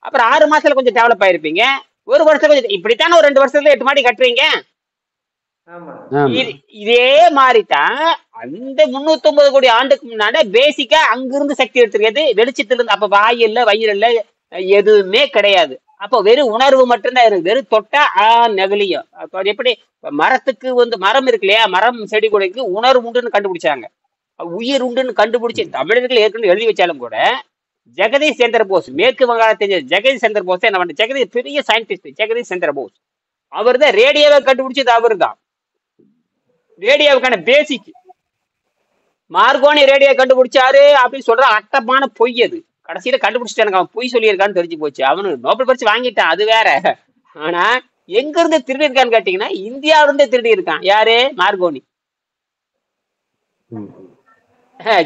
அப்புறம் 6 மாசத்துல கொஞ்சம் டெவலப் ஆயிருப்பீங்க, ஒரு வருஷத்துல கொஞ்சம், இப்படித்தானே ஒரு 2 வருஷத்துல 8 மாடி கட்டுறீங்க. இதே மாதிரிதான் அந்த 309 கோடி ஆண்டுக்கு முன்னாடி பேசிக்கா அங்கிருந்து சக்தி எடுத்துருக்கிறது, வெளிச்சத்துல இருந்து. அப்ப வாய் இல்ல, வயிறு இல்ல, எதுவுமே கிடையாது. அப்போ வெறும் உணர்வு மட்டும்தான் இருக்கு. வெறும் தொட்டா நெகலியும். அப்ப எப்படி மரத்துக்கு மரம் இருக்கு இல்லையா, மரம் செடி கொடிக்கு உணர்வு உண்டுன்னு கண்டுபிடிச்சாங்க, உயிர் உண்டுன்னு கண்டுபிடிச்சு தமிழர்கள் ஏற்கனவே எழுதி வச்சாலும் கூட, ஜெகதீஷ் சந்திர போஸ், மேற்கு வங்காளத்தை ஜெகதீஷ் சந்திர போஸ் என்ன பண்ண, ஜெகதீஷ் பெரிய சயின்டிஸ்ட் ஜெகதீஷ் சந்திர போஸ், அவர் தான் ரேடியோவை கண்டுபிடிச்சது. அவர் தான் ரேடியோவுக்கான பேசிக். மார்கோனி ரேடியோ கண்டுபிடிச்சாரு அப்படின்னு சொல்ற அட்டமான பொய் அது. கடைசியில கண்டுபிடிச்சிட்டானுங்க, அவன் பொய் சொல்லியிருக்கான்னு தெரிஞ்சு போச்சு. அவனு நோபல் பரிசு வாங்கிட்டான், அது வேற. ஆனா எங்க இருந்து திருடி இருக்கான்னு கேட்டீங்கன்னா, இந்தியாவில இருந்து திருடி இருக்கான். யாரு? மார்கோனி.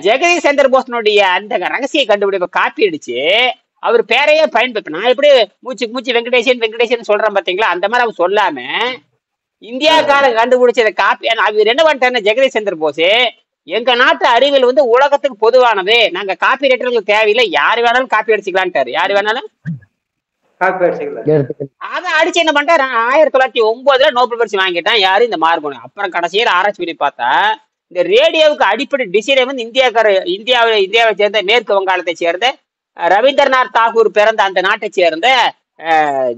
ஜெகதீஷ் சந்திர போஸ்னுடைய அந்த ரகசிய கண்டுபிடிப்பை காப்பி அடிச்சு அவர் பேரையே பயன்படுத்த, நான் எப்படி மூச்சுக்கு மூச்சு வெங்கடேசன் வெங்கடேசன் சொல்றேன் பாத்தீங்களா, அந்த மாதிரி அவர் சொல்லாம இந்தியாக்காரன் கண்டுபிடிச்சதை காப்பி. அவர் என்ன பண்ணிட்டாருன்னா, ஜெகதீஷ் சந்திர போஸ், எங்க நாட்டு அறிவியல் உலகத்துக்கு பொதுவானது, நாங்க காப்பி ரைட்டர்களுக்கு தேவையில்லை, யாரு வேணாலும் காப்பி அடிச்சுக்கலான்ட்டாரு. யாரு வேணாலும் அதை அடிச்சு என்ன பண்ணிட்டாரு, 1909 நோபல் பரிசு வாங்கிட்டான். யாரு? இந்த மார்கோனி. அப்புறம் கடைசியில் ஆராய்ச்சி பண்ணி பார்த்தா, இந்த ரேடியோவுக்கு அடிப்படை டிசைனை இந்தியாவை சேர்ந்த மேற்கு வங்காளத்தை சேர்ந்த ரவீந்திரநாத் தாகூர் பிறந்த அந்த நாட்டை சேர்ந்த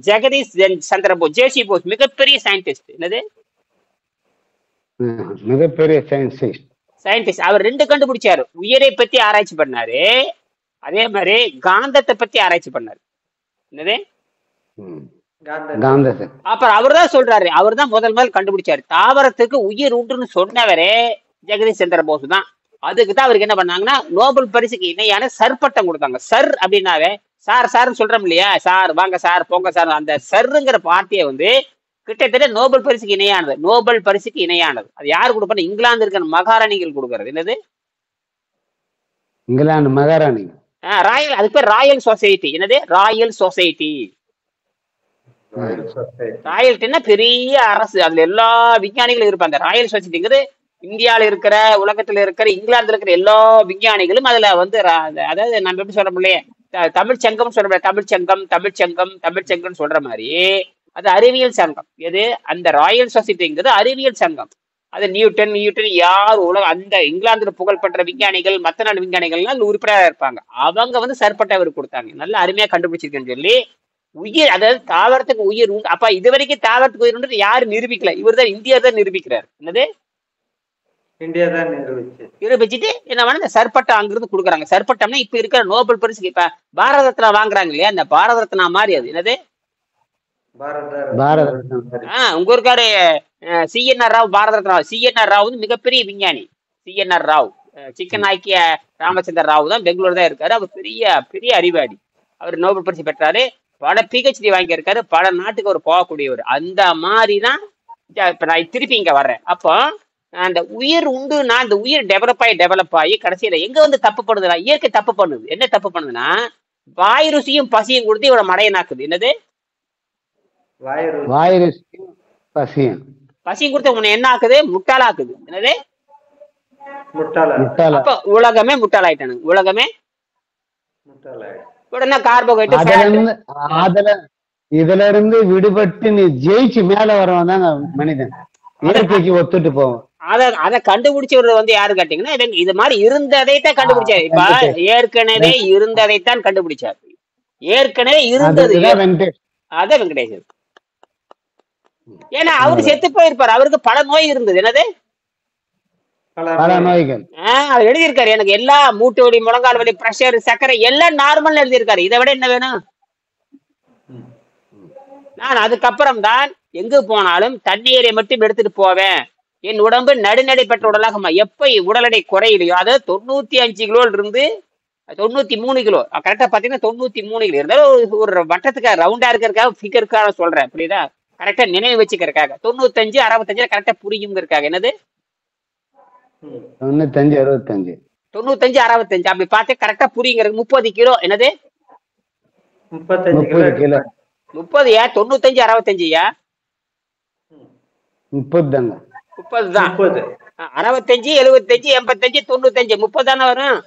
ஜெகதீஷ் சந்திர போஸ், ஜேசி போஸ், மிகப்பெரிய சயின்டிஸ்ட். என்னது? மிகப்பெரிய சயின்டிஸ்ட். அவர் 2 கண்டுபிடிச்சாரு. உயிரை பத்தி ஆராய்ச்சி பண்ணாரு, அதே மாதிரி காந்தத்தை பத்தி ஆராய்ச்சி பண்ணாரு. என்னது? அப்புறம் அவர் தான் சொல்றாரு, அவர் தான் முதல் கண்டுபிடிச்சாரு தாவரத்துக்கு உயிர் உண்டுன்னு சொன்னவரே ஜெகதீஷ் சந்திர போஸ் தான். அதுக்கு தான் அவருக்கு என்ன பண்ணாங்கன்னா, நோபல் பரிசுக்கு இணையான சர்பட்டம் கொடுத்தாங்க. சர் அப்படின்னாவே சார் சார்ன்னு சொல்றோம் இல்லையா, சார் வாங்க சார் போங்க சார், அந்த சர்ங்கிற பார்ட்டியை கிட்டத்தட்ட நோபல் பரிசுக்கு இணையானது. நோபல் பரிசுக்கு இணையானது அது யாரு கொடுப்பாங்க? இங்கிலாந்து இருக்கிற மகாராணிகள் கொடுக்கறது. என்னது? இங்கிலாந்து மகாராணி. ராயல், அதுக்கு பேர் ராயல் சொசைட்டி. என்னது? Royal society. ராயல்ட்டின்னா பெரிய அரசு, அதுல எல்லா விஞ்ஞானிகளும் இருப்பாங்க. ராயல் சொசைட்டிங்கிறது இந்தியாவில இருக்கிற, உலகத்துல இருக்கிற, இங்கிலாந்துல இருக்கிற எல்லா விஞ்ஞானிகளும் அதுல அதாவது நம்ம எப்படி சொல்ற முடியல, தமிழ்ச்சங்கம் சொல்ற, தமிழ்ச்சங்கம் சொல்ற மாதிரி அது அறிவியல் சங்கம். எது? அந்த ராயல் சொசைட்டிங்கிறது அறிவியல் சங்கம். அது நியூட்டன் யார் அந்த இங்கிலாந்துல புகழ்பெற்ற விஞ்ஞானிகள், மத்த நாடு விஞ்ஞானிகள்லாம் உறுப்பினராக இருப்பாங்க. அவங்க சர்பட்டை அவர் கொடுத்தாங்க, நல்ல அருமையா கண்டுபிடிச்சிருக்கேன்னு சொல்லி. உயிர், அதாவது தாவரத்துக்கு உயிர் உண்டு. அப்ப இது வரைக்கும் தாவரத்துக்கு உயிர் உண்டு யாரும் நிரூபிக்கல, இவர் தான், இந்தியா தான் நிரூபிக்கிறார். என்னது? இந்தியா தான் நிரூபிச்சுட்டு என்ன பண்ண, இந்த சர்பட்டம் அங்கிருந்து கொடுக்குறாங்க. சர்பட்டம்னா இப்ப இருக்கிற நோபல் பரிசுக்கு இப்ப பாரத ரத்னா வாங்குறாங்க இல்லையா, அந்த பாரத ரத்னா மாதிரி அது. என்னது? உங்க இருக்காரு CNR ராவ், பாரத ரத்னா. CNR ராவ் மிகப்பெரிய விஞ்ஞானி. CNR ராவ், சிக்கன் ஆக்கிய ராமச்சந்திர ராவ் தான், பெங்களூர் தான் இருக்காரு. அவர் பெரிய அறிவாளி. அவர் நோபல் பரிசு பெற்றாரு, பல PhD வாங்கியிருக்காரு, பல நாட்டுக்கு அவர் போகக்கூடியவர். அந்த மாதிரிதான் இப்ப நான் திருப்பி இங்க வர்றேன். அப்போ அந்த உயிர் உண்டுனா, அந்த உயிர் டெவலப் ஆகி கடைசியில எங்க தப்பு பண்ணுதுன்னா, இயற்கை தப்பு பண்ணுது. என்ன தப்பு பண்ணுதுன்னா, வாய் ருசியும் பசியும் கொடுத்து இவரை மடையனாக்குது. என்னது? பசியும் கொடுத்து உன்னை என்ன ஆக்குது? முட்டாளாக்குது. என்னது? அப்ப உலகமே முட்டாளாயிட்டானுங்க. உலகமே உடனே கார்போஹைட்ரேட் இதுல இருந்து விடுபட்டு நீ ஜெயிச்சு மேல வரவன் தாங்க மனிதன், இயற்கைக்கு ஒத்துட்டு போவோம். அதை கண்டுபிடிச்சவர் யாரு கேட்டீங்கன்னா, இது மாதிரி இருந்ததைத்தான் கண்டுபிடிச்சாரு. இப்ப ஏற்கனவே இருந்ததைத்தான் கண்டுபிடிச்சாரு. ஏற்கனவே இருந்தது அத வெங்கடேசன். ஏன்னா அவரு செத்து போயிருப்பாரு, அவருக்கு பல நோய் இருந்தது. என்னது? பல நோய்கள். அவர் எழுதியிருக்காரு, எனக்கு எல்லா மூட்டு வலி, முழங்கால் வலி, பிரஷர், சர்க்கரை எல்லாம் நார்மல் எழுதியிருக்காரு. இதை விட என்ன வேணும்? நான் அதுக்கப்புறம் தான் எங்கு போனாலும் தண்ணீரை மட்டும் எடுத்துட்டு போவேன். என் உடம்பு நடுநடை பெற்ற உடலாக எப்ப உடல் எடை குறையிலையோ, அதாவது 95 கிலோல இருந்து 93 கிலோ, கரெக்டா பாத்தீங்கன்னா 93 கிலோ இருந்தாலும் ஒரு வட்டத்துக்கு ரவுண்டா இருக்கிறதுக்காக ஃபிகருக்காக சொல்றேன், புரியுதா? கரெக்டா நினைவு வச்சுக்கிறதுக்காக 95 65 கரெக்டா புரியுங்கிறதுக்காக. என்னது? 95 65 95 65 அப்படி பார்த்தே கரெக்டா புரியுங்கிறது. 30 கிலோ. என்னது? 30 கிலோ. 30 95 65 30 தாங்க. 30 தான். 30. 65, 75, 85, 95, 30 தானே வரும்.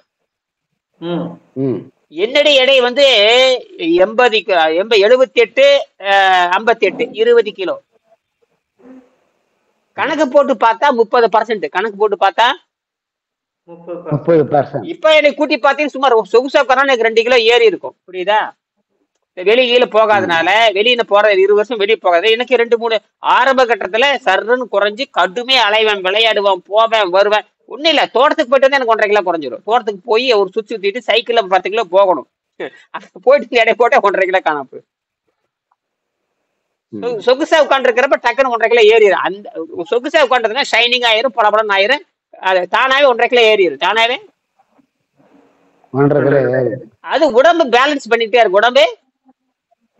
என்னுடைய எடை வந்து 80, 78, 58, 20 கிலோ. கணக்கு போட்டு பார்த்தா 30%. கணக்கு போட்டு பார்த்தா 30%. இப்ப என்னை கூட்டி பார்த்தீங்கன்னா சுமார் சொகுசா உட்காரா எனக்கு 2 கிலோ ஏறி இருக்கும். புரியுதா? வெளியில போகாதனால, வெளியில போற 20 வருஷம் வெளியே போகாத எனக்கு 2-3 ஆரம்ப கட்டத்துல சர்ன்னு குறைஞ்சு கடுமையா அலைவேன், விளையாடுவேன், போவேன், வருவேன். ஒன்னும் இல்ல, தோட்டத்துக்கு போயிட்டு வந்து எனக்கு 1.5 கிலோ குறைஞ்சிடும். தோட்டத்துக்கு போய் ஒரு சுத்திட்டு சைக்கிள்ல 10 கிலோ போகணும். போயிட்டு எடை போட்ட 1.5 கிலோ காணாப்பு. சொகுசா உட்காந்து இருக்கிறப்ப டக்குன்னு 1.5 கிலோ ஏறிடும். அந்த சொகுசா உட்காந்துருந்தா ஷைனிங் ஆயிரும், படபடம் ஆயிரும். அது தானாவே 1.5 கிலோ ஏறிடும். தானாவே 1.5 கிலோ ஏறிடும். அது உடம்பு பேலன்ஸ் பண்ணிட்டே இருக்கு. உடம்பு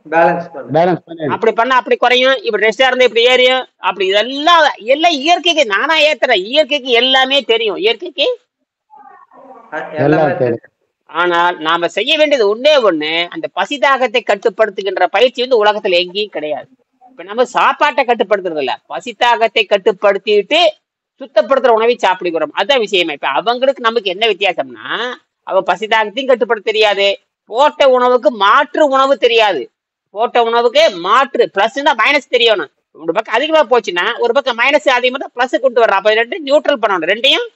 பேலன்ஸ் பண்ணி அப்படி பண்ண அப்படி குறையும், இப்படி ரெஸ்டா இருந்தா இப்படி ஏறியும். அப்படி இதெல்லாம் எல்லாம் இயற்கைக்கு நானா ஏத்துறேன். இயற்கைக்கு எல்லாமே தெரியும். இயற்கைக்கு எல்லாம் தெரியும். ஆனால் நாம செய்ய வேண்டியது ஒண்ணே ஒண்ணு, அந்த பசிதாகத்தை கட்டுப்படுத்துகின்ற பயிற்சி வந்து உலகத்துல எங்கேயும் கிடையாது. இப்ப நம்ம சாப்பாட்டை கட்டுப்படுத்துறது இல்ல, பசிதாகத்தை கட்டுப்படுத்திட்டு சுத்தப்படுத்துற உணவை சாப்பிடுகிறோம். அதான் விஷயமே. இப்ப அவங்களுக்கு நமக்கு என்ன வித்தியாசம்னா, அவன் பசிதாகத்தையும் கட்டுப்படுத்த தெரியாது, போட்ட உணவுக்கு மாற்று உணவு தெரியாது. போட்ட உணவுக்கு மாற்று பிளஸ்னா மைனஸ் தெரியணும். ஒரு பக்கம் அதிகமா போச்சுன்னா ஒரு பக்கம் மைனஸ் அதிகமா பிளஸ் கொண்டு வர்றோம். அப்ப ரெண்டு நியூட்ரல் பண்ணணும். ரெண்டையும்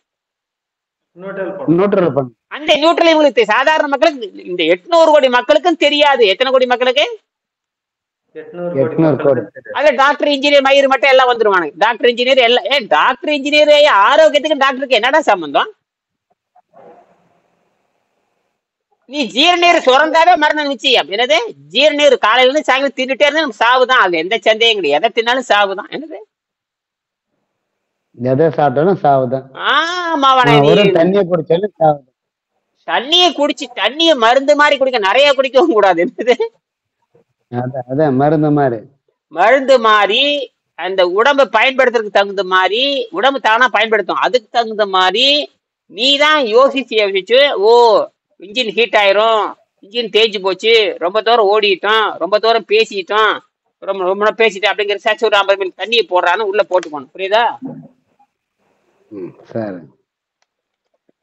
நியூட்ரல் பண்ணணும். அந்த நியூட்ரல் இவங்களுக்கு சாதாரண மக்களுக்கு, இந்த 800 கோடி மக்களுக்கும் தெரியாது. எத்தனை கோடி மக்களுக்கு? 800 கோடி. அது டாக்டர், இன்ஜினியர், மயிர் மட்டும் எல்லாம் வந்துருவானுங்க. டாக்டர், இன்ஜினியர் எல்லாம். டாக்டர், இன்ஜினியர் ஆரோக்கியத்துக்கு டாக்டருக்கு என்னடா சம்பந்தம்? நீ ஜீரநீர் சுரந்தாவே மரணம் நிச்சயம். என்னது ஜீரநீர்? காலையில இருந்து சாயங்காலம் தின்னுட்டே இருந்தா நம்ம சாவுதான். அது எந்த சந்தேகம் கிடையாது. எதை தின்னாலும் சாவுதான். என்னது எதை சாப்பிட்டாலும் சாவுதான். ஆமாவானே. ஒரு தண்ணியை குடிச்சாலும் சாவுதான். தண்ணியை குடிச்சு தண்ணியை மருந்து மாதிரி குடிக்க, நிறைய குடிக்கவும் கூடாது. என்னது அதான் மருந்து மாதிரி. மருந்து மாதிரி அந்த உடம்பை பயன்படுத்துறதுக்கு தகுந்த மாதிரி உடம்பு தானா பயன்படுத்தும். அதுக்கு தகுந்த மாதிரி நீ தான் யோசிச்சு ஓ இன்ஜின் ஹீட் ஆயிரும், இன்ஜின் தேய்ச்சி போச்சு, ரொம்ப தூரம் ஓடிட்டோம், ரொம்ப தூரம் பேசிட்டோம், ரொம்ப பேசிட்டேன் அப்படிங்கிற சாட்சி ஒரு 50 ml தண்ணியை போடுறான்னு உள்ள போட்டுக்கணும். புரியுதா? சரி,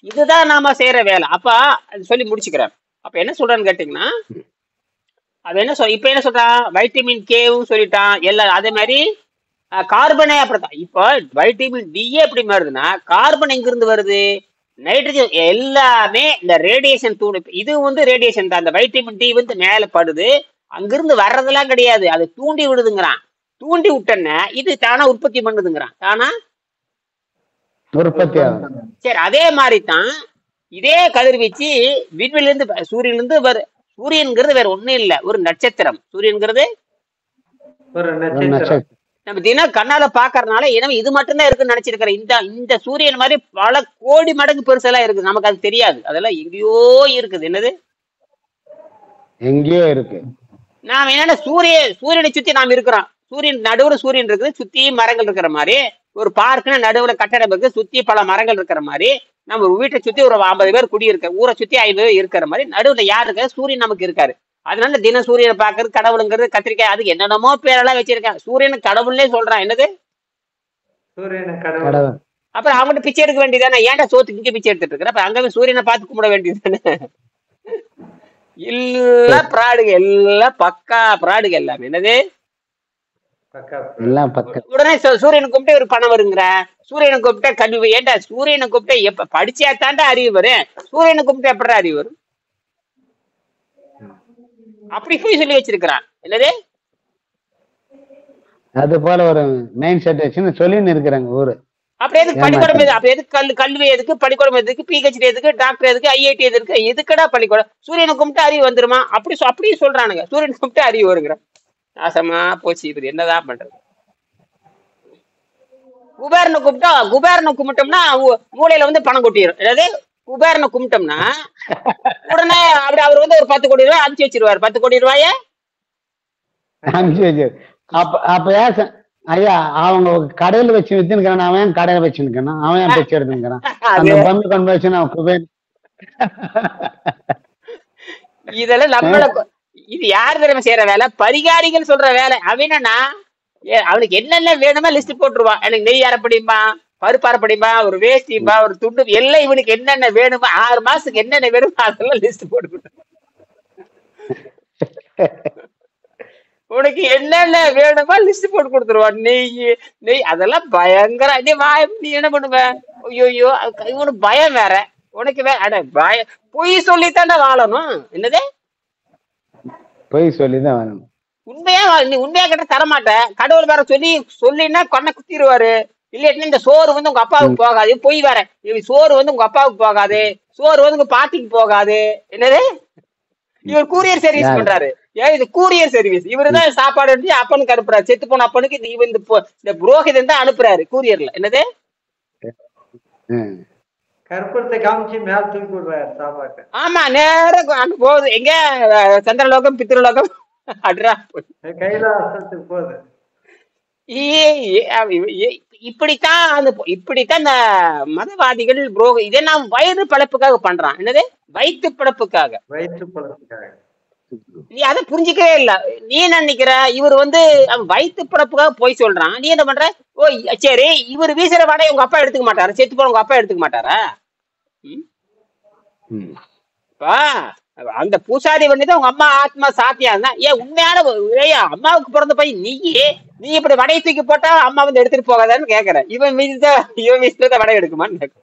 இதுதான் நாம செய்யற வேலை. அப்ப அது சொல்லி முடிச்சுக்கிறேன். அப்ப என்ன சொல்றான்னு கேட்டீங்கன்னா, அது என்ன இப்ப என்ன சொல்றான், வைட்டமின் கேவும் சொல்லிட்டான் எல்லாம். அதே மாதிரி கார்பனே அப்படித்தான். இப்போ வைட்டமின் டியே எப்படி வருதுன்னா, கார்பன் எங்கிருந்து வருது? நைட்ரஜன். எல்லாமே இந்த ரேடியேஷன் தூண்டு. இது வந்து ரேடியேஷன் தான். இந்த வைட்டமின் டி வந்து மேல படுது, அங்கிருந்து வர்றதெல்லாம் கிடையாது, அது தூண்டி விடுதுங்கிறான். தூண்டி விட்டன இது தானா உற்பத்தி பண்ணுதுங்கிறான். தானா உற்பத்தி. சரி, அதே மாதிரி தான் இதே கதிர்வீச்சு விண்வெளியில இருந்து, சூரியன்ல இருந்து சூரியன்கிறது வேற ஒண்ணும் இல்ல, ஒரு நட்சத்திரம். சூரியன்கிறது ஒரு நட்சத்திரம். நம்ம தினம் கண்ணால பாக்கறதுனால எனவே இது மட்டும்தான் இருக்குன்னு நினைச்சிருக்கிறேன். இந்த சூரியன் மாதிரி பல கோடி மடங்கு பெருசெல்லாம் இருக்குது. நமக்கு அது தெரியாது. அதெல்லாம் எங்கேயோ இருக்குது. என்னது எங்கேயோ இருக்கு. நாம என்னன்னா சூரியனை சுத்தி நாம் இருக்கிறோம். சூரியன் நடுவுல சூரியன் இருக்குது, சுத்தி மரங்கள் இருக்கிற மாதிரி. ஒரு பார்க்குன்னு நடுவுல கட்டடம் இருக்கு, சுத்தி பல மரங்கள் இருக்கிற மாதிரி. நம்ம வீட்டை சுத்தி ஒரு 50 பேர் குடி இருக்க, ஊரை சுத்தி 50 பேர் இருக்கிற மாதிரி நடுவுல யாரு இருக்க? சூரியன் நமக்கு இருக்காரு. அதனால தினம் சூரியனை பாக்குறது, கடவுளுங்கிறது, கத்திரிக்காய், அதுக்கு என்னென்னமோ பேரெல்லாம் வச்சிருக்கேன். சூரியனு கடவுள்னே சொல்றான். என்னது கடவுள். அப்புறம் அவங்ககிட்ட பிச்சை எடுக்க வேண்டியதானே? ஏன்டா சோத்துக்கு இங்க பிச்சை எடுத்துட்டு இருக்கிற? அப்ப அங்கவே சூரியனை பார்த்து கும்பிட வேண்டியது தானே? எல்லாம் பிராடுங்க, எல்லாம் பக்கா பிராடுங்க எல்லாமே. என்னது எல்லாம் பக்கம். உடனே சூரியனை கூப்பிட்டு ஒரு பணம் வருங்கிற, சூரியனை கூப்பிட்டா கல்வி. ஏன்டா சூரியனை கூப்பிட்டா எப்ப படிச்சா தாண்டா அறிவு வரும்? சூரியனை கூப்பிட்டா எப்படா அறிவு வரும்? அப்படி போய் சொல்லி வச்சிருக்கிறான். என்னது அது போல ஒரு மெயின் செட் வச்சுன்னு சொல்லின்னு இருக்கிறாங்க ஊரு. அப்படி எதுக்கு பள்ளிக்கூடம்? அப்ப எதுக்கு கல்வி எதுக்கு? பள்ளிக்கூடம் எதுக்கு? பிஹெச்டி எதுக்கு? டாக்டர் எதுக்கு? ஐஐடி எதுக்கு? எதுக்கடா பள்ளிக்கூடம்? சூரியனை கும்பிட்டு அறிவு வந்துருமா? அப்படியே சொல்றானுங்க. சூரியனை கும்பிட்டு அறிவு வருங்கிற நாசமா போச்சு. இது என்னதான் பண்றது? குபேரனை கும்பிட்டோம்னா மூளையில வந்து பணம் கொட்டிடும். அதாவது குபேரனை கும்பிட்டோம்னா உடனே அப்படி அவர் வந்து ஒரு 10 கோடி ரூபாய் அனுப்பிச்சு வச்சிருவாரு. 10 கோடி ரூபாய அனுப்பிச்சு வச்சு. அப்ப ஐயா அவங்க கடையில வச்சு வித்துனுக்கிறான், அவன் ஏன் கடையில வச்சுருக்கான், அவன் ஏன் பிச்சை எடுத்துக்கிறான்? அந்த பம்பு கொண்டு வச்சு நான் குபேர். இதெல்லாம் நம்மள இது யாரு தெரியுமா செய்யற வேலை? பரிகாரிகள் சொல்ற வேலை. அவனா அவனுக்கு என்னென்ன வேணுமா லிஸ்ட் போட்டுருவான். எனக்கு நெய் அரைப்படியுமா, பருப்பு அரைப்படியுமா, ஒரு வேஷ்டியுமா, ஒரு துண்டு, எல்லாம் இவனுக்கு என்னென்ன வேணுமா 6 மாசத்துக்கு என்னென்ன வேணுமோ அதெல்லாம் லிஸ்ட் போட்டு உனக்கு என்னென்ன வேணுமா லிஸ்ட் போட்டு கொடுத்துருவான். நெய் அதெல்லாம் பயங்கர. நீ என்ன பண்ணுவ? ஐயோ இவனுக்கு பயம் வேற, உனக்கு வேற பயம். பொய் சொல்லித்தாண்டா வாழணும். என்னது பொய் சொல்லிதான் வாழணும். உண்மையா நீ உண்மையா கிட்ட தரமாட்ட. கடவுள் வேற சொல்லினா கொன்ன குத்திடுவாரு. இல்லைன்னா இந்த சோறு வந்து உங்க அப்பாவுக்கு போகாது. பொய் வேற, சோறு வந்து உங்க அப்பாவுக்கு போகாது, சோறு வந்து உங்க பாட்டிக்கு போகாது. என்னது இவர் கூரியர் சர்வீஸ் பண்றாரு. இது கூரியர் சர்வீஸ். இவருதான் சாப்பாடு எடுத்து அப்பனுக்கு அனுப்புறாரு. செத்து போன அப்பனுக்கு இந்த புரோகிதன் தான் அனுப்புறாரு கூரியர்ல. என்னது கற்பூரத்தை காமிச்சு மேல தூக்கி விடுறாரு சாப்பாட்டு. ஆமா, நேரம் அங்க போகுது. எங்க சந்திரலோகம் பித்ருலோகம் அட்ரா கைலாசத்துக்கு போகுது. இப்படித்தான் இந்த மதவாதிகள் இதை நான் வயிறு பழப்புக்காக பண்றான். என்னது வயிற்று பழப்புக்காக. நீ அதை புரிஞ்சுக்கவே இல்ல. நீ என்ன நினைக்கிற? இவர் வந்து வயிற்று பழப்புக்காக போய் சொல்றான். நீ என்ன பண்ற? ஓ சரி, இவர் வீசுற வாடகை உங்க அப்பா எடுத்துக்க மாட்டாரா? செத்து போன உங்க அப்பா எடுத்துக்க மாட்டாரா? அந்த பூசாரி வந்துட்டு உங்க அம்மா ஆத்மா சாத்தியா இருந்தா ஏன் உண்மையான அம்மாவுக்கு பிறந்த போய் நீ இப்படி வடையை தூக்கி போட்டா அம்மா வந்து எடுத்துட்டு போகாதான்னு கேக்குற. இவன் வீசுதான் வடை எடுக்குமான்னு கேட்க.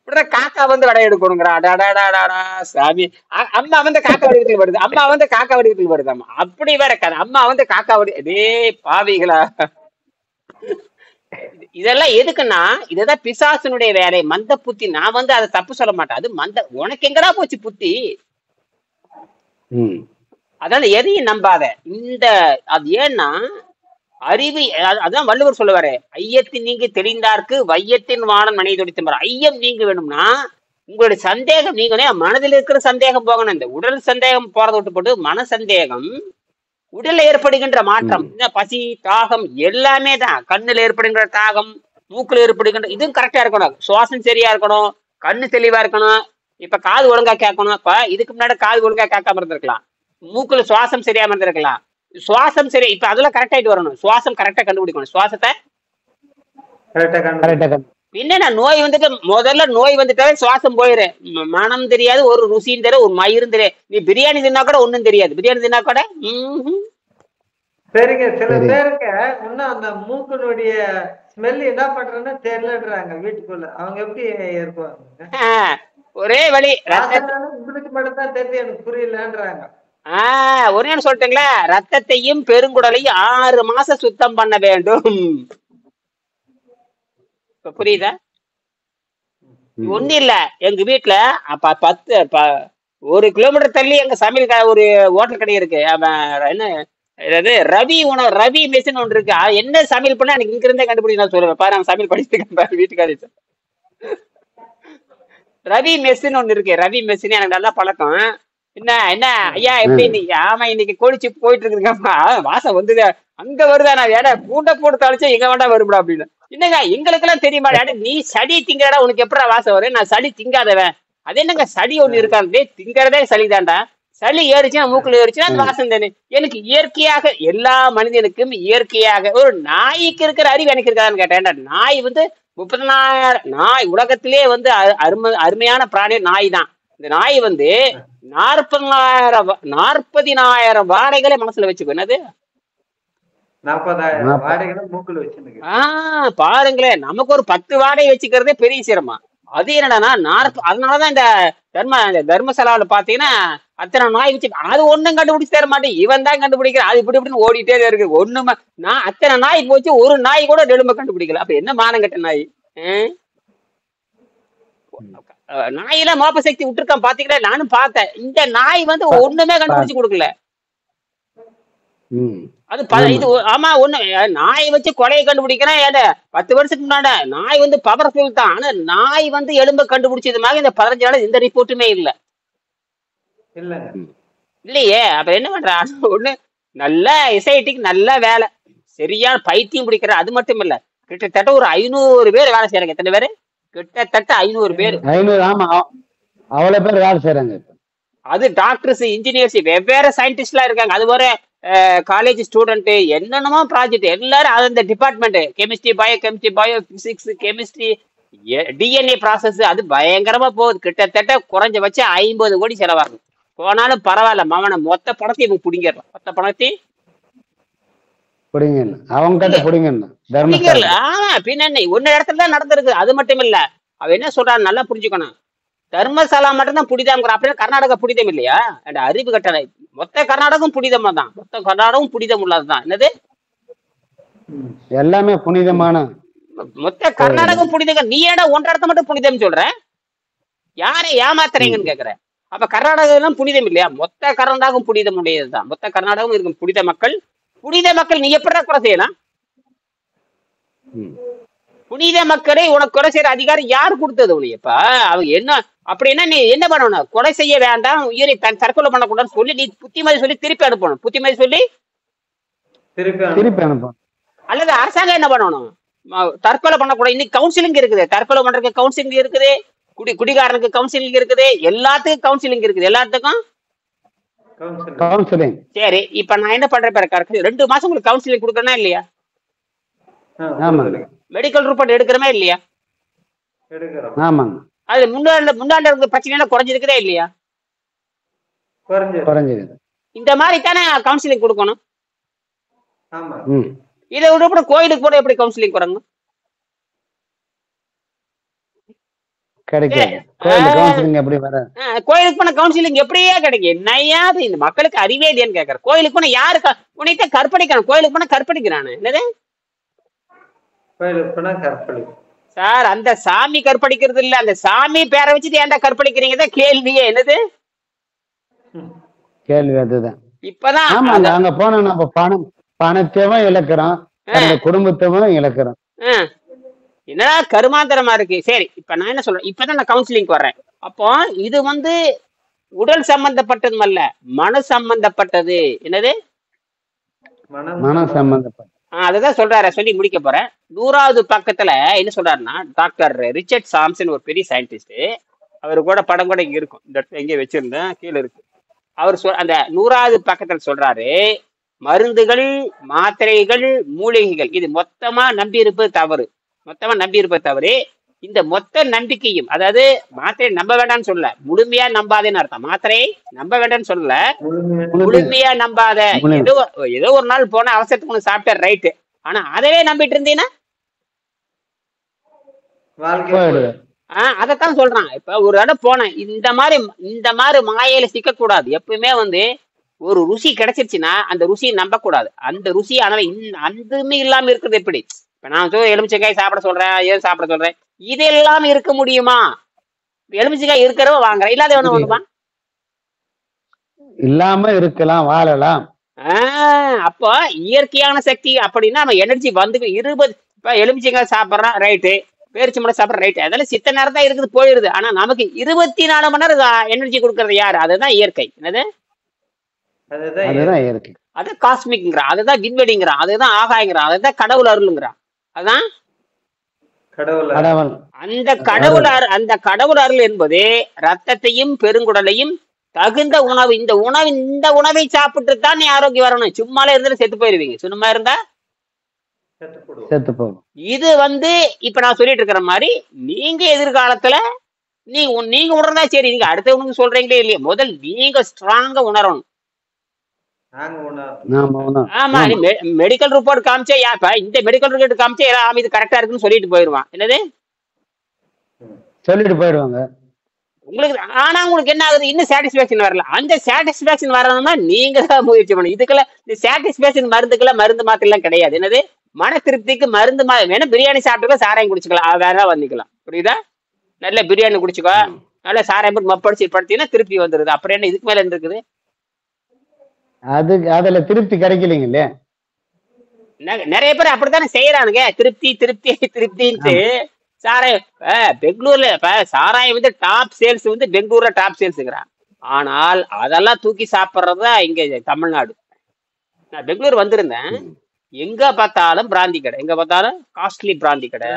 இப்படிதான் காக்கா வந்து வடை எடுக்கணுங்கிறா. சாமி, அம்மா வந்து காக்கா வடிவத்தில் வருது, அம்மா வந்து காக்கா வடிவத்தில் வருதாம்மா. அப்படி வேற இருக்காது. அம்மா வந்து காக்கா அதே பாவிகளா. இதெல்லாம் எதுக்குன்னா இதுதான் பிசாசனுடைய வேலை, மந்த புத்தி. நான் வந்து அதை தப்பு சொல்ல மாட்டேன். அது உனக்கு எங்கடா போச்சு புத்தி? அதனால எதையும் நம்பாத. அது ஏன்னா அறிவு. அதான் வள்ளுவர் சொல்லுவாரு, ஐயத்தின் நீங்கி தெளிந்தார்க்கு வையத்தின் வானம் மனை தொடித்தம்பர். ஐயம் நீங்க வேணும்னா உங்களுடைய சந்தேகம் நீங்கணும். மனதில் இருக்கிற சந்தேகம் போகணும். இந்த உடல் சந்தேகம் போறதை விட்டு போட்டு மன சந்தேகம். உடல்ல ஏற்படுகின்ற மாற்றம், பசி தாகம் எல்லாமே தான். கண்ணுல ஏற்படுகின்ற தாகம், மூக்குல ஏற்படுகின்ற இதுவும் கரெக்டா இருக்கணும். சுவாசம் சரியா இருக்கணும், கண்ணு தெளிவா இருக்கணும். இப்ப காது ஒழுங்கா கேட்கணும். இப்ப இதுக்கு முன்னாடி காது ஒழுங்கா கேட்காம இருந்திருக்கலாம். மூக்குல சுவாசம் சரியாம இருந்திருக்கலாம். சுவாசம் சரி, இப்ப அதெல்லாம் கரெக்ட் ஆயிட்டு வரணும். சுவாசம் கரெக்டா கண்டுபிடிக்கணும். சுவாசத்தை பின்ன நோய் வந்துட்டு முதல்ல நோய் வந்துட்டாவே சுவாசம் போயிரு. மனம் தெரியாது, ஒரு ருசியும் தெரியாது, ஒரு மயிரும் தெரியாது. நீ பிரியாணி தின்னா கூட ஒண்ணும் தெரியாது. பிரியாணி தின்னா கூட சரிங்க. சில பேருக்கு இன்னும் அந்த மூக்கினுடைய ஸ்மெல் என்ன பண்றேன்னு தெரியலன்றாங்க வீட்டுக்குள்ள. அவங்க எப்படி இருப்பாங்க? ஒரே வழி, உங்களுக்கு மட்டும் தான் தெரிஞ்சு எனக்கு புரியலன்றாங்க. ஒரே சொல்லிட்டீங்களா? ரத்தத்தையும் பெருங்குடலையும் 6 மாசம் சுத்தம் பண்ண வேண்டும். புரியுதா? ஒண்ணு இல்ல, எங்க வீட்டுல அப்ப 1 கிலோமீட்டர் தள்ளி எங்க சமையல் ஒரு ஹோட்டல் கடை இருக்கு. என்ன ரவி மெஷின் ஒன்று இருக்கு. என்ன சமையல் பண்ணா எனக்கு இங்க இருந்தே கண்டுபிடி நான் சொல்லுவேன். பாரு, அவன் சமையல் படிச்சுட்டு வீட்டுக்காரி. ரவி மெஷின் ஒண்ணு இருக்கு. ரவி மெஷின் எனக்கு நல்லா பழக்கம். என்ன ஐயா எப்படி? ஆமா, இன்னைக்கு கோழிச்சு போயிட்டு இருக்குதுங்கம்மா. வாசம் வந்துது, அங்க வருதா? நான் வேட பூண்டை போட்டு தாளிச்சா எங்க வேண்டா வரும்டா அப்படின்னு. என்னங்க எங்களுக்கு எல்லாம் தெரியுமா? நீ சளி திங்கடா, உனக்கு எப்படா வாசம் வரும்? நான் சளி திங்காதவன். அது என்னங்க சளி ஒண்ணு இருக்காது? திங்கறதே சளிதான்டா. சளி ஏறிச்சுன்னா மூக்குல ஏறிச்சுன்னா அது வாசம் தானே. எனக்கு இயற்கையாக, எல்லா மனிதனுக்கும் இயற்கையாக, ஒரு நாய்க்கு இருக்கிற அறிவு எனக்கு இருக்காதான்னு கேட்டேன். நாய் வந்து 30,000 நாய் உலகத்திலே வந்து அருமையான பிராணி நாய் தான். இந்த நாய் வந்து 40,000 வாடைகளை மனசுல வச்சுக்கோ. என்னது 40,000 வாடைகளை மூக்குல வச்சு பாருங்களேன். நமக்கு ஒரு 10 வாடகை வச்சுக்கிறதே பெரிய சிரமம். அது என்னன்னா அதனாலதான் இந்த தர்மசாலாவில பாத்தீங்கன்னா அத்தனை நாய் வச்சு அது ஒண்ணும் கண்டுபிடிச்சு தர மாட்டேன். இவன் தான் கண்டுபிடிக்கிறேன். அது இப்படி இப்படின்னு ஓடிட்டே இருக்கு. ஒண்ணுமா நான் அத்தனை நாய் போச்சு, ஒரு நாய் கூட நெடுமை கண்டுபிடிக்கல. அப்ப என்ன மானம் கட்ட நாய்? நாயெல்லாம் மோப்ப சக்தி விட்டுருக்கான் பாத்தீங்களா? நானும் பார்த்தேன். இந்த நாய் வந்து ஒண்ணுமே கண்டுபிடிச்சு கொடுக்கல. அது இது ஆமா ஒண்ணு நாய் வச்சு கொலையை கண்டுபிடிக்கிறேன். 10 வருஷத்துக்கு முன்னாடி நாய் வந்து பவர்ஃபுல் தான். ஆனா நாய் வந்து எலும்பை கண்டுபிடிச்சது மாதிரி இந்த 15 நாள் எந்த ரிப்போர்ட்டுமே இல்ல இல்லையே. அப்புறம் என்ன பண்ற? ஒண்ணு நல்ல எஸ்ஐடிக்கு நல்ல வேலை, சரியான பைத்தியம் பிடிக்கிற. அது மட்டும் இல்ல, கிட்டத்தட்ட ஒரு 500 பேர் வேலை செய்யறாங்க. எத்தனை பேரு? கிட்டத்தட்ட 500 பேர். 500, ஆமா, அவ்வளவு பேர் வேலை செய்யறாங்க. அது டாக்டர்ஸ், இன்ஜினியர்ஸ், வெவ்வேறு சயின்டிஸ்ட் எல்லாம் இருக்காங்க. அது ஒரு காலேஜ் ஸ்டூடெண்ட் என்னென்னமோ ப்ராஜெக்ட் எல்லாரும் அந்த department chemistry bio physics chemistry DNA process அது பயங்கரமா போகுது. கிட்டத்தட்ட குறைஞ்ச வச்சு 50 கோடி செலவாகும். போனாலும் பரவாயில்ல மவனை மொத்த பணத்தையும் இவங்க பிடிங்கிடலாம். மொத்த பணத்தையும் பிடிங்கன்னு அவங்க கிட்ட பிடிங்கன்னு பிடிங்கல. ஆமா பின்ன ஒன்னு இடத்துல தான் நடந்திருக்கு. அது மட்டும் இல்ல, அவ என்ன சொல்றான்னு நல்லா புரிஞ்சுக்கணும். தர்மசாலா மட்டும்தான் புனிதம் அப்படின்னா கர்நாடகா புனிதம் இல்லையா? அந்த அறிவு கட்டளை மொத்த கர்நாடகம் புனிதமா தான். மொத்த கர்நாடகம் புனிதம் உள்ளதுதான். என்னது எல்லாமே புனிதமான மொத்த கர்நாடகம் புனிதம். நீ ஏடா ஒன்ற இடத்த மட்டும் புனிதம் சொல்ற? யாரை ஏமாத்துறீங்கன்னு கேக்குற? அப்ப கர்நாடகம் புனிதம் இல்லையா? மொத்த கர்நாடகம் புனிதம் உடையதுதான். மொத்த கர்நாடகம் இருக்கும் புனித மக்கள். புனித மக்கள் நீ எப்படா குறை செய்யலாம்? புனித மக்களை உனக்கு கொலை செய்யற அதிகாரம் யாரு கொடுத்தது உனப்ப? அவங்க என்ன அப்படின்னா நீ என்ன பண்ணணும்? கொலை செய்ய வேண்டாம், உயிரை தற்கொலை பண்ணக்கூடாதுன்னு சொல்லி நீ புத்திமதி சொல்லி திருப்பி அனுப்பணும். புத்திமதி சொல்லி திருப்பி அனுப்பணும். அல்லது அரசாங்கம் என்ன பண்ணணும்? தற்கொலை பண்ணக்கூடாது. இன்னைக்கு கவுன்சிலிங் இருக்குது. தற்கொலை பண்றதுக்கு கவுன்சிலிங் இருக்குது. குடிகாரனுக்கு கவுன்சிலிங் இருக்குது. எல்லாத்துக்கும் கவுன்சிலிங் இருக்குது. எல்லாத்துக்கும் கவுன்சிலிங். சரி, இப்ப நான் என்ன பண்றேன் பாரு, 2 மாசம் உங்களுக்கு கவுன்சிலிங் கொடுக்கறனா இல்லையா? மெடிக்கல் ரிப்போர்ட் எடுக்கிறமே இல்லையா? ஆமாங்க. அது முன்னாடி இருக்க பிரச்சனை குறைஞ்சிருக்குதே இல்லையா? குறைஞ்சிருக்கு. இந்த மாதிரி தானே கவுன்சிலிங் கொடுக்கணும். இதை விட கோயிலுக்கு போட எப்படி கவுன்சிலிங் குறைங்க? கிடைக்காது. கவுன்சிலிங் எப்படி வர? கோயிலுக்கு போன கவுன்சிலிங் எப்படியே கிடைக்கும்? என்னையாவது இந்த மக்களுக்கு அறிவே இல்லையான்னு கேட்கற. கோயிலுக்கு போன யாரு உனைத்த கற்பழிக்கிறான்? கோயிலுக்கு போன கற்பழிக்கிறானு என்னது? சார் அந்த சாமி கற்பழிக்கிறது இல்ல, அந்த சாமி பேரை வச்சுட்டு ஏன்டா கற்பழிக்கிறீங்க கேள்வியே. என்னது கேள்வி? அதுதான். இப்பதான் அங்க போன நம்ம பணத்தையும் இழக்கிறோம், குடும்பத்தையும் இழக்கிறோம். என்னடா கருமாந்திரமா இருக்கு. சரி, இப்ப நான் என்ன சொல்றேன், இப்பதான் நான் கவுன்சிலிங் வர்றேன். அப்போ இது உடல் சம்பந்தப்பட்டதும் அல்ல, மன சம்பந்தப்பட்டது. என்னது? மன சம்பந்தப்பட்ட. அதுதான் சொல்றாரு. சொல்லி முடிக்க போறேன். 100வது பக்கத்துல என்ன சொல்றாருன்னா, டாக்டர் ரிச்சர்ட் சாம்சன் ஒரு பெரிய சயின்டிஸ்ட். அவரு கூட படம் கூட இங்க இருக்கும். இந்த இடத்துல எங்கே வச்சிருந்தேன், கீழே இருக்கு. அவர் அந்த 100வது பக்கத்துல சொல்றாரு, மருந்துகள் மாத்திரைகள் மூலிகைகள் இது மொத்தமா நம்பி இருப்பது தவறு. மொத்தமா நம்பி இருப்பது தவறு. இந்த மொத்த நம்பிக்கையும், அதாவது மாத்திரை நம்ப வேண்டாம்னு சொல்ல, முழுமையா நம்பாதேன்னு அர்த்தம். மாத்திரையை நம்ப வேண்டாம்னு சொல்ல, முழுமையா நம்பாத. ஏதோ ஒரு நாள் போன அவசரத்துக்கு ஒண்ணு சாப்பிட்ட ரைட்டு, ஆனா அதவே நம்பிட்டு இருந்தீங்கன்னா அதைத்தான் சொல்றான். இப்ப ஒரு இடம் போனேன், இந்த மாதிரி மாயையில சிக்க கூடாது. எப்பவுமே ஒரு ருசி கிடைச்சிருச்சுன்னா அந்த ருசியை நம்ப கூடாது. அந்த ருசி அதுவுமே இல்லாம இருக்கிறது எப்படி? இப்ப நான் எலுமிச்சங்காய் சாப்பிட சொல்றேன், ஏன் சாப்பிட சொல்றேன், இதெல்லாம் இருக்க முடியுமா? எலுமிச்சங்காய் இருக்கிறவ வாங்குறேன், இல்லாத ஒண்ணுமா? இல்லாம இருக்கலாம், வாழலாம். அப்போ இயற்கையான சக்தி அப்படின்னா நம்ம எனர்ஜி 20 இப்ப எலுமிச்சங்காய் சாப்பிட்றான் ரைட்டு, பேரிச்சம்பழம் சாப்பிட்ற ரைட்டு, அதெல்லாம் சித்த நேரம் தான் இருக்குது போயிடுது. ஆனா நமக்கு 24 மணி நேரம் எனர்ஜி கொடுக்கறது யாரு? அதுதான் இயற்கை. என்னது? அதுதான் இயற்கை. அது காஸ்மிக்ங்கிறான், அதுதான் விண்வெளிங்கிறான், அதுதான் ஆகாயங்கிறான், அதுதான் கடவுள் அருளுங்கிறான். அதான் கடவுள். அந்த கடவுள் அருள் என்பது ரத்தத்தையும் பெருங்குடலையும் தகுந்த உணவு. இந்த உணவை சாப்பிட்டு தான் நீ ஆரோக்கியம் வரணும். சும்மால இருந்தாலும் செத்து போயிருவீங்க. சும்மா இருந்தா செத்து போகும். இது இப்ப நான் சொல்லிட்டு இருக்கிற மாதிரி நீங்க எதிர்காலத்துல நீங்க உணர்ந்தா சரி, நீங்க அடுத்தவனுக்கு சொல்றீங்களே இல்லையா, முதல் நீங்க ஸ்ட்ராங்கா உணரணும். ஆமா, நீ மெடிக்கல் ரிப்போர்ட் காமிச்சே, இந்த மெடிக்கல் ரிப்போர்ட் காமிச்சே இது கரெக்டா இருக்குன்னு சொல்லிட்டு போயிருவான். என்னது சொல்லிட்டு போயிடுவாங்க உங்களுக்கு. ஆனா உங்களுக்கு என்ன ஆகுது? இன்னும் சாட்டிஸ்பேக்ஷன் வரல. அந்த சாட்டிஸ்பேக்ஷன் வரணும்னா நீங்க தான் முயற்சி பண்ணணும். இதுக்கெல்லாம் இந்த சாட்டிஸ்பேக்ஷன் மருந்துக்கெல்லாம் மருந்து மாத்திரம் கிடையாது. என்னது? மன திருப்திக்கு மருந்து வேணும். பிரியாணி சாப்பிட்டுக்கலாம், சாராயம் குடிச்சுக்கலாம், வேற வந்துக்கலாம். புரியுதா? நல்ல பிரியாணி குடிச்சுக்கோ, நல்ல சாராயம் போட்டு மப்படிச்சு படுத்தீங்கன்னா திருப்தி வந்துருது. அப்புறம் என்ன இதுக்கு மேல என்ன இருக்குது? அதுல திருப்தி கிடைக்கலீங்களே. நிறைய பேர் அப்படித்தானே செய்யறானுங்க. திருப்தி திருப்தி திருப்தின்ட்டு சாராயம். பெங்களூர்ல சாராயம் டாப் சேல்ஸ் பெங்களூர்ல டாப் சேல்ஸ்ங்கிறான். ஆனால் அதெல்லாம் தூக்கி சாப்பிட்றதா இங்க தமிழ்நாடு. நான் பெங்களூர் வந்திருந்தேன், எங்க பார்த்தாலும் பிராந்தி கடை, எங்க பார்த்தாலும் காஸ்ட்லி பிராந்தி கடை.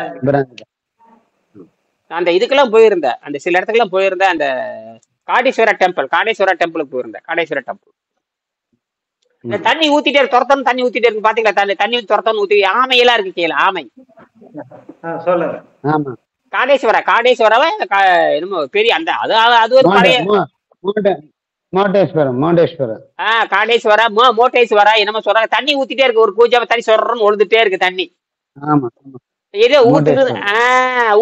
அந்த இதுக்கெல்லாம் போயிருந்தேன், அந்த சில இடத்துக்கெல்லாம் போயிருந்தேன். அந்த காடேஸ்வரா டெம்பிளுக்கு போயிருந்தேன். காடேஸ்வரா டெம்பிள் இந்த தண்ணி ஊத்திட்டே இருக்கு, துரத்தணும் தண்ணி ஊத்திட்டே இருக்கு பாத்தீங்களா? தண்ணி துரத்தணும் ஊத்தி ஆமையெல்லாம் இருக்கு கீழே. ஆமை சொல்லுங்க. ஆமா. காடேஸ்வராவா என்னமோ பெரிய அந்த அது ஒரு பழைய மோண்டேஸ்வரம் காடேஸ்வரா மோட்டேஸ்வரா என்னமோ சொல்றாங்க. தண்ணி ஊத்திட்டே இருக்கு, ஒரு கூஜாம தண்ணி சொல்றன்னு ஒழுதுட்டே இருக்கு தண்ணி. ஆமா. ஏதோ ஊத்துது.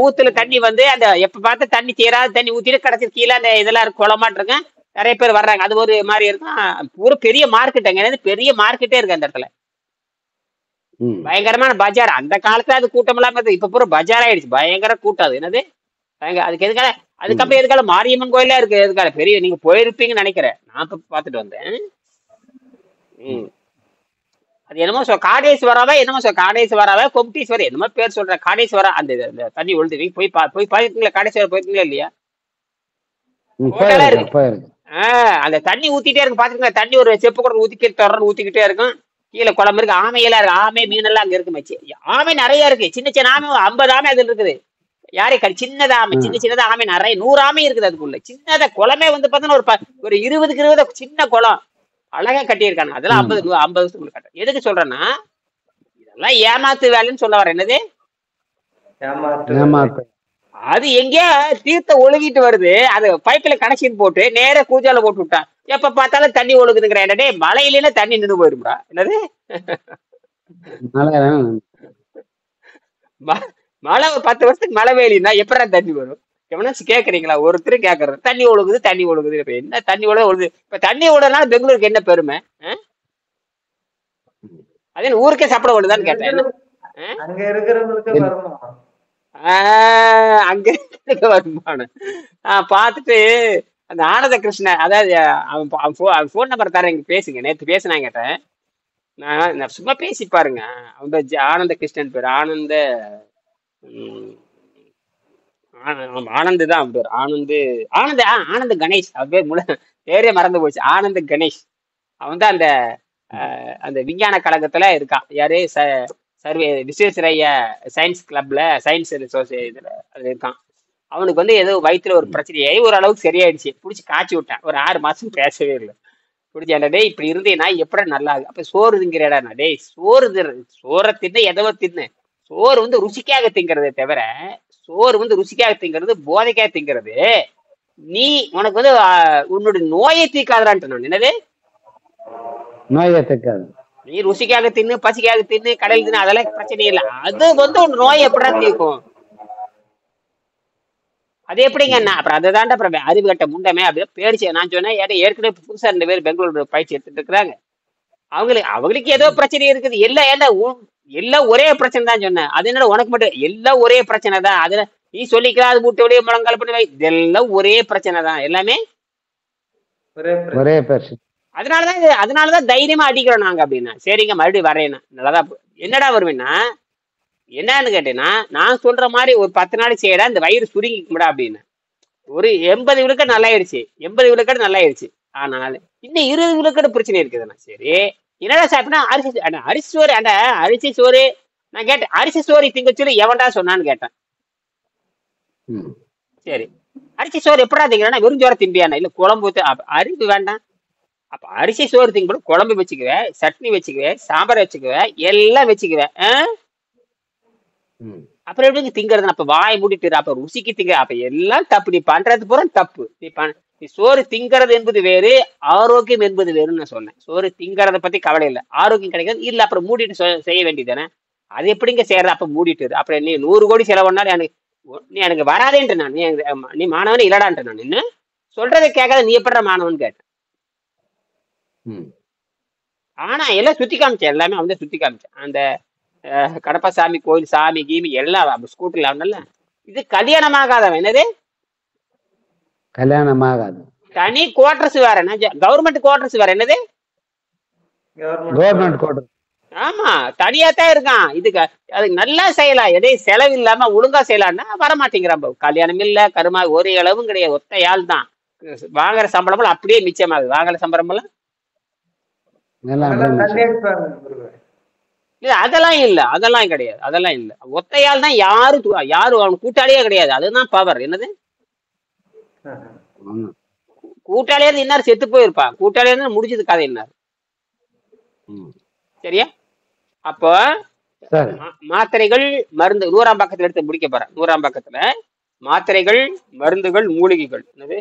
ஊத்துல தண்ணி வந்து அந்த எப்ப பார்த்து தண்ணி தீராத தண்ணி ஊத்திட்டு கடைசி கீழே அந்த இதெல்லாம் இருக்கு, குளமாட்டு இருக்கு. நிறைய பேர் வர்றாங்க. அது ஒரு மாதிரி இருக்கும். ஒரு பெரிய மார்க்கெட், அங்க பெரிய மார்க்கெட்டே இருக்கு அந்த இடத்துல. பயங்கரமான பஜார். அந்த காலத்துல அது கூட்டம் எல்லாம் இருந்தது. இப்ப பூரா பஜார் ஆயிடுச்சு, பயங்கர கூட்டம். அது என்னது அதுக்கு எதுக்கால அதுக்கப்புறம் எதுக்கால மாரியம்மன் கோயிலா இருக்கு. எதுக்கால பெரிய நீங்க போயிருப்பீங்கன்னு நினைக்கிறேன். நான் இப்ப பாத்துட்டு வந்தேன். அது என்னமோ காடேஸ்வராவா என்னமோ காடேஸ்வராவா கொம்டீஸ்வரர் என்னமோ பேர் சொல்ற. காடேஸ்வரா அந்த தண்ணி ஒழுது போய் பாத்துருக்கீங்களா? காடேஸ்வரர் போயிருக்கீங்களா இல்லையா? அந்த தண்ணி ஊத்திட்டே இருக்கு பாத்துக்கீங்களா? தண்ணி ஒரு செப்பு கூட ஊத்திக்கிட்டே இருக்கும். கீழே குளம் இருக்கு, ஆமையெல்லாம் இருக்கு. ஆமை மீனெல்லாம் அங்க இருக்கு மச்சி. ஆமை நிறைய இருக்கு. சின்ன சின்ன ஆமை 50 ஆமை அதுல இருக்குது. யாரே சின்னதா ஆமை, சின்னதா ஆமை நிறைய 100 ஆமை இருக்குது அதுக்குள்ள. சின்னதா குளமே வந்து பாத்தீங்கன்னா ஒரு 20க்கு 20 சின்ன குளம் அழகா கட்டியிருக்காங்க. அதெல்லாம் 50 வருஷத்துக்குள்ள கட்ட. எதுக்கு சொல்றேன்னா இதெல்லாம் ஏமாத்து வேலைன்னு சொல்ல வர. என்னது அது எங்கேயா தீர்த்த ஒழுகிட்டு வருது, அது பைப்ல கனெக்ஷன் போட்டு நேர கூஜால போட்டு விட்டான். எப்ப பார்த்தாலும் தண்ணி ஒழுகுதுங்கிற. என்னடே மழையில தண்ணி நின்று போயிரும்டா. என்னது மழை 10 வருஷத்துக்கு மழை வேலின்னா எப்படா தண்ணி வரும்? எவனாச்சும் கேக்குறீங்களா? ஒருத்தரும் கேக்குறது. தண்ணி ஒழுகுது. இப்ப என்ன தண்ணி ஒழுகுது? இப்ப தண்ணி ஓடுறதுனால பெங்களூருக்கு என்ன பெருமை? அதே ஊருக்கே சாப்பிட ஓடுதான்னு கேட்டேன். அங்க இருக்கிறவங்களுக்கு வருமானம் பாத்துட்டு அந்த ஆனந்த கிருஷ்ணன், அதாவது அவன் போன் நம்பர் தரேன், எங்க பேசுங்க. நேற்று பேசினா கேட்டேன். நான் சும்மா பேசி பாருங்க. அவங்க ஆனந்த கிருஷ்ணன் பேர். ஆனந்த் தான் அவன் பேர். ஆனந்த் கணேஷ் அவன் பேர். பேரே மறந்து போச்சு. ஆனந்த் கணேஷ். அவன் தான் அந்த விஞ்ஞான கழகத்துல இருக்கான். யாரு விஸ்வேஸ்வரைய சயின்ஸ் கிளப்ல, சயின்ஸ் இதுல அதுல இருக்கான். அவனுக்கு வந்து ஏதோ வயிற்றுல ஒரு பிரச்சனையாயி ஓரளவுக்கு சரியாயிடுச்சு. பிடிச்சி காய்ச்சி விட்டான். ஒரு 6 மாசம் பேசவே இல்லை. பிடிச்சி டே இப்படி இருந்தேன்னா எப்படி நல்லா அப்ப சோறு திங்கிறடா? டே சோறை தின்னு எதவோ தின்னு. சோறு வந்து ருசிக்காக திங்கிறதே தவிர, சோறு வந்து ருசிக்காக திங்கிறது போதைக்காக திங்கிறது. நீ உனக்கு வந்து உன்னுடைய நோயை தீக்காதான்ட்டு. நான் என்னது நோயை தீக்காது. நீ ருசிக்காக தின்னு, பசிக்காக தின்னு, கடையில் தின்னு, அதெல்லாம் பிரச்சனை இல்லை. அது வந்து உன் நோய் எப்படா தீர்க்கும்? அது எப்படிங்க? அப்புறம் அதை தாண்டா அப்புறம் அறிவு கட்ட முண்டமே அப்படியே பேடிச்சு. நான் சொன்னேன், ஏற்கனவே புதுசா 2 பேர் பெங்களூர் பயிற்சி எடுத்துட்டு இருக்கிறாங்க. அவங்களுக்கு ஏதோ பிரச்சனை இருக்குது. எல்லாம் ஒரே பிரச்சனை தான் சொன்னேன். அது என்னடா உனக்கு மட்டும் எல்லாம் ஒரே பிரச்சனை தான்? அதுல நீ சொல்லிக்கலாம், அது மூட்டை வெளியே முழங்கால் பண்ணி வை, இதெல்லாம் ஒரே பிரச்சனை தான். எல்லாமே ஒரே பிரச்சனை. அதனாலதான் தைரியமா அடிக்கிறோம் நாங்க அப்படின்னா. சரிங்க மறுபடியும் வரேன்னா நல்லாதான். என்னடா வருவேன்னா என்னன்னு கேட்டேன்னா, நான் சொல்ற மாதிரி ஒரு 10 நாள் செய்யடா இந்த வயிறு சுருங்கிக்கும்டா அப்படின்னு. ஒரு 80 விழுக்கடு நல்லாயிருச்சு. 80 விழுக்கடு நல்லாயிருச்சு. ஆனால் இன்னும் 20 விழுக்கடு பிரச்சனை இருக்குதுண்ணா. சரி என்னடா சாப்பிட்டா? அரிசி சோறு. அரிசி சோறு நான் கேட்டேன். அரிசி சோறு திங்க சொல்லி எவன்டா சொன்னான்னு கேட்டேன். சரி அரிசி சோறு எப்படா திங்கிறா? வெறும் சோறை திம்பியானா? இல்ல குழம்பு அறிவு வேண்டாம். அப்ப அரிசி சோறு திங்க குழம்பு வச்சுக்குவேன், சட்னி வச்சுக்குவேன், சாம்பார் வச்சுக்குவேன், எல்லாம் வச்சுக்குவேன். அப்புறம் எப்படி திங்கிறது? அப்ப வாய் மூடிட்டு அப்ப ருசிக்கு திங்க. அப்ப எல்லாம் தப்பு. நீ பண்றது பூரா தப்பு. நீ சோறு திங்கிறது என்பது வேறு, ஆரோக்கியம் என்பது வேறுன்னு நான் சொன்னேன். சோறு திங்கிறத பத்தி கவலை இல்லை, ஆரோக்கியம் கிடைக்காது இல்ல. அப்புறம் மூடிட்டு செய்ய வேண்டியதானே? அது எப்படிங்க செய்யறது? அப்ப மூடிட்டு அப்புறம் நீ 100 கோடி செலவுனாலும் நீ எனக்கு வராதேன்ட்டு நான். நீ மாணவன் இல்லடான்ட்டு நான். நின்று சொல்றதை கேட்காத நீ எப்படா மாணவன் கேட்டேன். ஆனா எல்லாம் சுத்தி காமிச்சேன். எல்லாமே வந்து சுத்தி காமிச்சேன். அந்த கடப்பசாமி கோயில் சாமி கீமி எல்லாம் ஸ்கூட்டர்ல ஆகணும்ல. இது கல்யாணமாகாதவன். என்னது கல்யாணமாகாது? தனி குவார்டர்ஸ் வேற, கவர்மெண்ட் குவார்டர்ஸ் வேற. என்னது கவர்மெண்ட் குவார்டர்ஸ்? ஆமா தனியா தான் இருக்கான். இதுக்கு அதுக்கு நல்லா செய்யலாம். எதையும் செலவு இல்லாம ஒழுங்கா செய்யலாம்னா வரமாட்டேங்கிறான். கல்யாணம் இல்ல, கருமா ஒரு அளவும் கிடையாது. ஒத்த ஆள் தான். வாங்குற சம்பளம் அப்படியே மிச்சமாகுது. வாங்குற சம்பளம் எல்லாம் இல்ல, அதெல்லாம் இல்ல, அதெல்லாம் கிடையாது, அதெல்லாம் இல்ல. ஒத்தையால் தான். யாரு அவன் கூட்டாளியே கிடையாது. அதுதான் பவர். என்னது கூட்டாளியா இருந்து இன்னார் செத்து போயிருப்பான். கூட்டாளியா இருந்து முடிஞ்சது கதை. இன்னார் சரியா? அப்போ சரி. மாத்திரைகள் மருந்து 100ஆம் பக்கத்துல எடுத்து முடிக்க போறேன். 100ஆம் பக்கத்துல மாத்திரைகள் மருந்துகள் மூலிகைகள் என்னது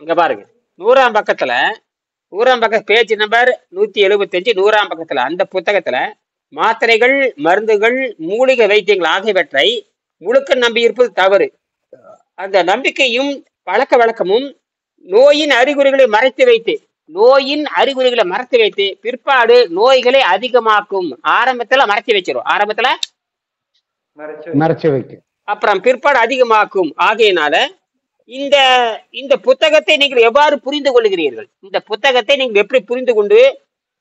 இங்க பாருங்க. 100ஆம் பக்கத்துல 100ஆம் பக்க பேஜ் நம்பர் 175 100ஆம் பக்கத்துல அந்த புத்தகத்துல மாத்திரைகள் மருந்துகள் மூலிகை வைத்தியங்கள் ஆகியவற்றை முழுக்க நம்பி இருப்பது தவறு. அந்த நம்பிக்கையும் பழக்க வழக்கமும் நோயின் அறிகுறிகளை மறைத்து வைத்து பிற்பாடு நோய்களை அதிகமாக்கும். ஆரம்பத்துல மறைச்சு வச்சிரும், ஆரம்பத்துல மறைச்சு வைக்கும், அப்புறம் பிற்பாடு அதிகமாக்கும். ஆகையினால இந்த இந்த புத்தகத்தை நீங்கள் எவ்வாறு புரிந்து கொள்கிறீர்கள்? இந்த புத்தகத்தை நீங்கள் எப்படி புரிந்து கொண்டு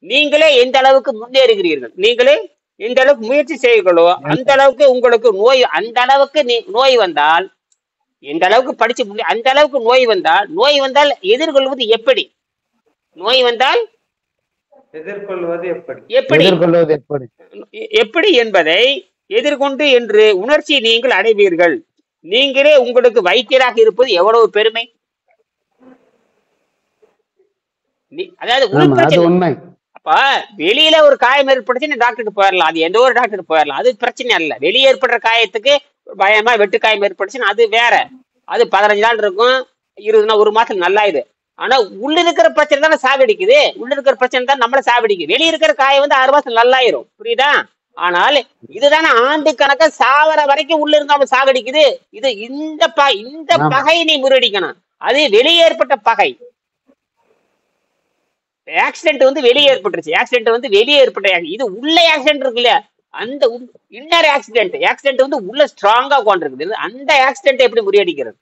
நீங்களே எந்த அளவுக்கு முன்னேறுகிறீர்கள், நீங்களே எந்த அளவுக்கு முயற்சி செய்கிறீர்களோ அந்த அளவுக்கு உங்களுக்கு நோய், அந்த அளவுக்கு நோய் வந்தால், எந்த அளவுக்கு படிச்சு அந்த அளவுக்கு நோய் வந்தால் எதிர்கொள்வது எப்படி? நோய் வந்தால் எதிர்கொள்வது எப்படி என்பதை எதிர்கொண்டு என்று உணர்ச்சி நீங்கள் அடைவீர்கள். நீங்களே உங்களுக்கு வைத்தியராக இருப்பது எவ்வளவு பெருமை. அதாவது உண்மை. அப்ப வெளியில ஒரு காயம் ஏற்படுச்சு டாக்டருக்கு போயிடலாம், அது எந்த ஒரு டாக்டருக்கு போயிடலாம், அது பிரச்சனை இல்ல. வெளியே ஏற்படுற காயத்துக்கு பயமா வெட்டு காயம் ஏற்படுச்சுன்னு அது வேற, அது 15 நாள் இருக்கும், 20 நாள், 1 மாசம் நல்லாயுது. ஆனா உள்ள இருக்கிற பிரச்சனை தானே சாகடிக்குது, உள்ள இருக்கிற பிரச்சனை தான் நம்மள சாகடிக்குது. வெளியே இருக்கிற காயம் வந்து 6 மாசம் நல்லாயிரும், புரியுதா? ஆனால் இதுதானே ஆண்டு கணக்க சாவர வரைக்கும் உள்ள இருந்தாலும் சாகடிக்குது. இது இந்த பகையை நீ முறியடிக்கணும். அது வெளியே ஏற்பட்ட பகை. ஆக்சிடென்ட் வந்து வெளியே ஏற்பட்டுருச்சு, இது உள்ள ஆக்சிடென்ட் இருக்கு இல்லையா, அந்த இன்னர் ஆக்சிடென்ட் வந்து உள்ள ஸ்ட்ராங்கா உட்காந்துருக்குது. அந்த ஆக்சிடென்ட் எப்படி முறியடிக்கிறது?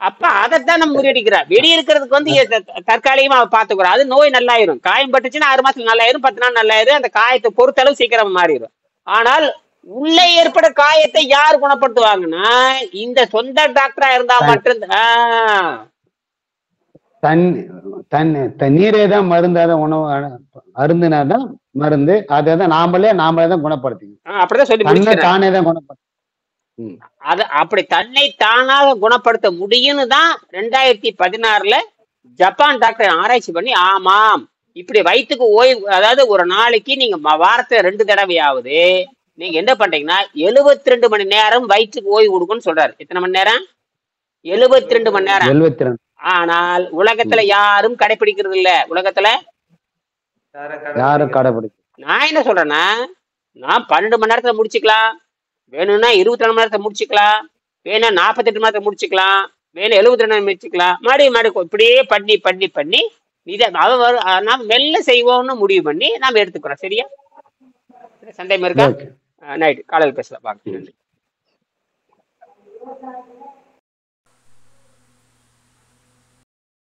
அப்ப அதைத்தான் நம்ம முறியடிக்கிறோம். வெளியே இருக்கிறதுக்கு வந்து தற்காலிகமா பாத்துக்கிறோம், அது நோய் நல்லாயிரும். காயம் பட்டுச்சுன்னா 6 மாசத்துல நல்லாயிரும், 10 நாள் நல்லாயிரும், அந்த காயத்தை பொறுத்தளவு சீக்கிரம் மாறிடும். ஆனால் உள்ளே ஏற்பட காயத்தை யார் குணப்படுத்துவாங்கன்னா இந்த சொந்த டாக்டரா இருந்தா மட்டும்தான். நீரே தான் மருந்து, அதை உணவு அருந்தினாதான் மருந்து, அதை தான் நாமளே தான் குணப்படுத்திக்கணும். அப்படிதான் சொல்லி தானே தான் குணப்படுத்த அது அப்படி தன்னை தானாக குணப்படுத்த முடியும்னு தான் 2016 ஜப்பான் டாக்டர் ஆராய்ச்சி பண்ணி, ஆமாம் இப்படி வயிற்றுக்கு ஓய்வு, அதாவது ஒரு நாளைக்கு நீங்க வாரத்துல 2 தடவையாவது நீங்க என்ன பண்றீங்கன்னா 72 மணி நேரம் வயிற்றுக்கு ஓய்வு கொடுக்குன்னு சொல்றாரு. எத்தனை மணி நேரம்? 72 மணி நேரம். 72. ஆனால் உலகத்துல யாரும் கடைபிடிக்கிறது இல்ல. உலகத்துல யாரும் கடைபிடிக்க. நான் என்ன சொல்றேன்னா, நான் 12 மணி நேரத்துல முடிச்சுக்கலாம், வேணும்னா 24 மணி நேரத்தை முடிச்சுக்கலாம், வேணும் 48 மணி நேரத்தை முடிச்சுக்கலாம், வேணும் 72 மணி முடிச்சுக்கலாம். மாடி இப்படியே பண்ணி இதை நாம மெல்ல செய்வோம்னு முடிவு பண்ணி நாம எடுத்துக்கிறோம். சரியா? சந்தேகம் இருக்கா? நைட் காலையில் பேசலாம். பாக்க.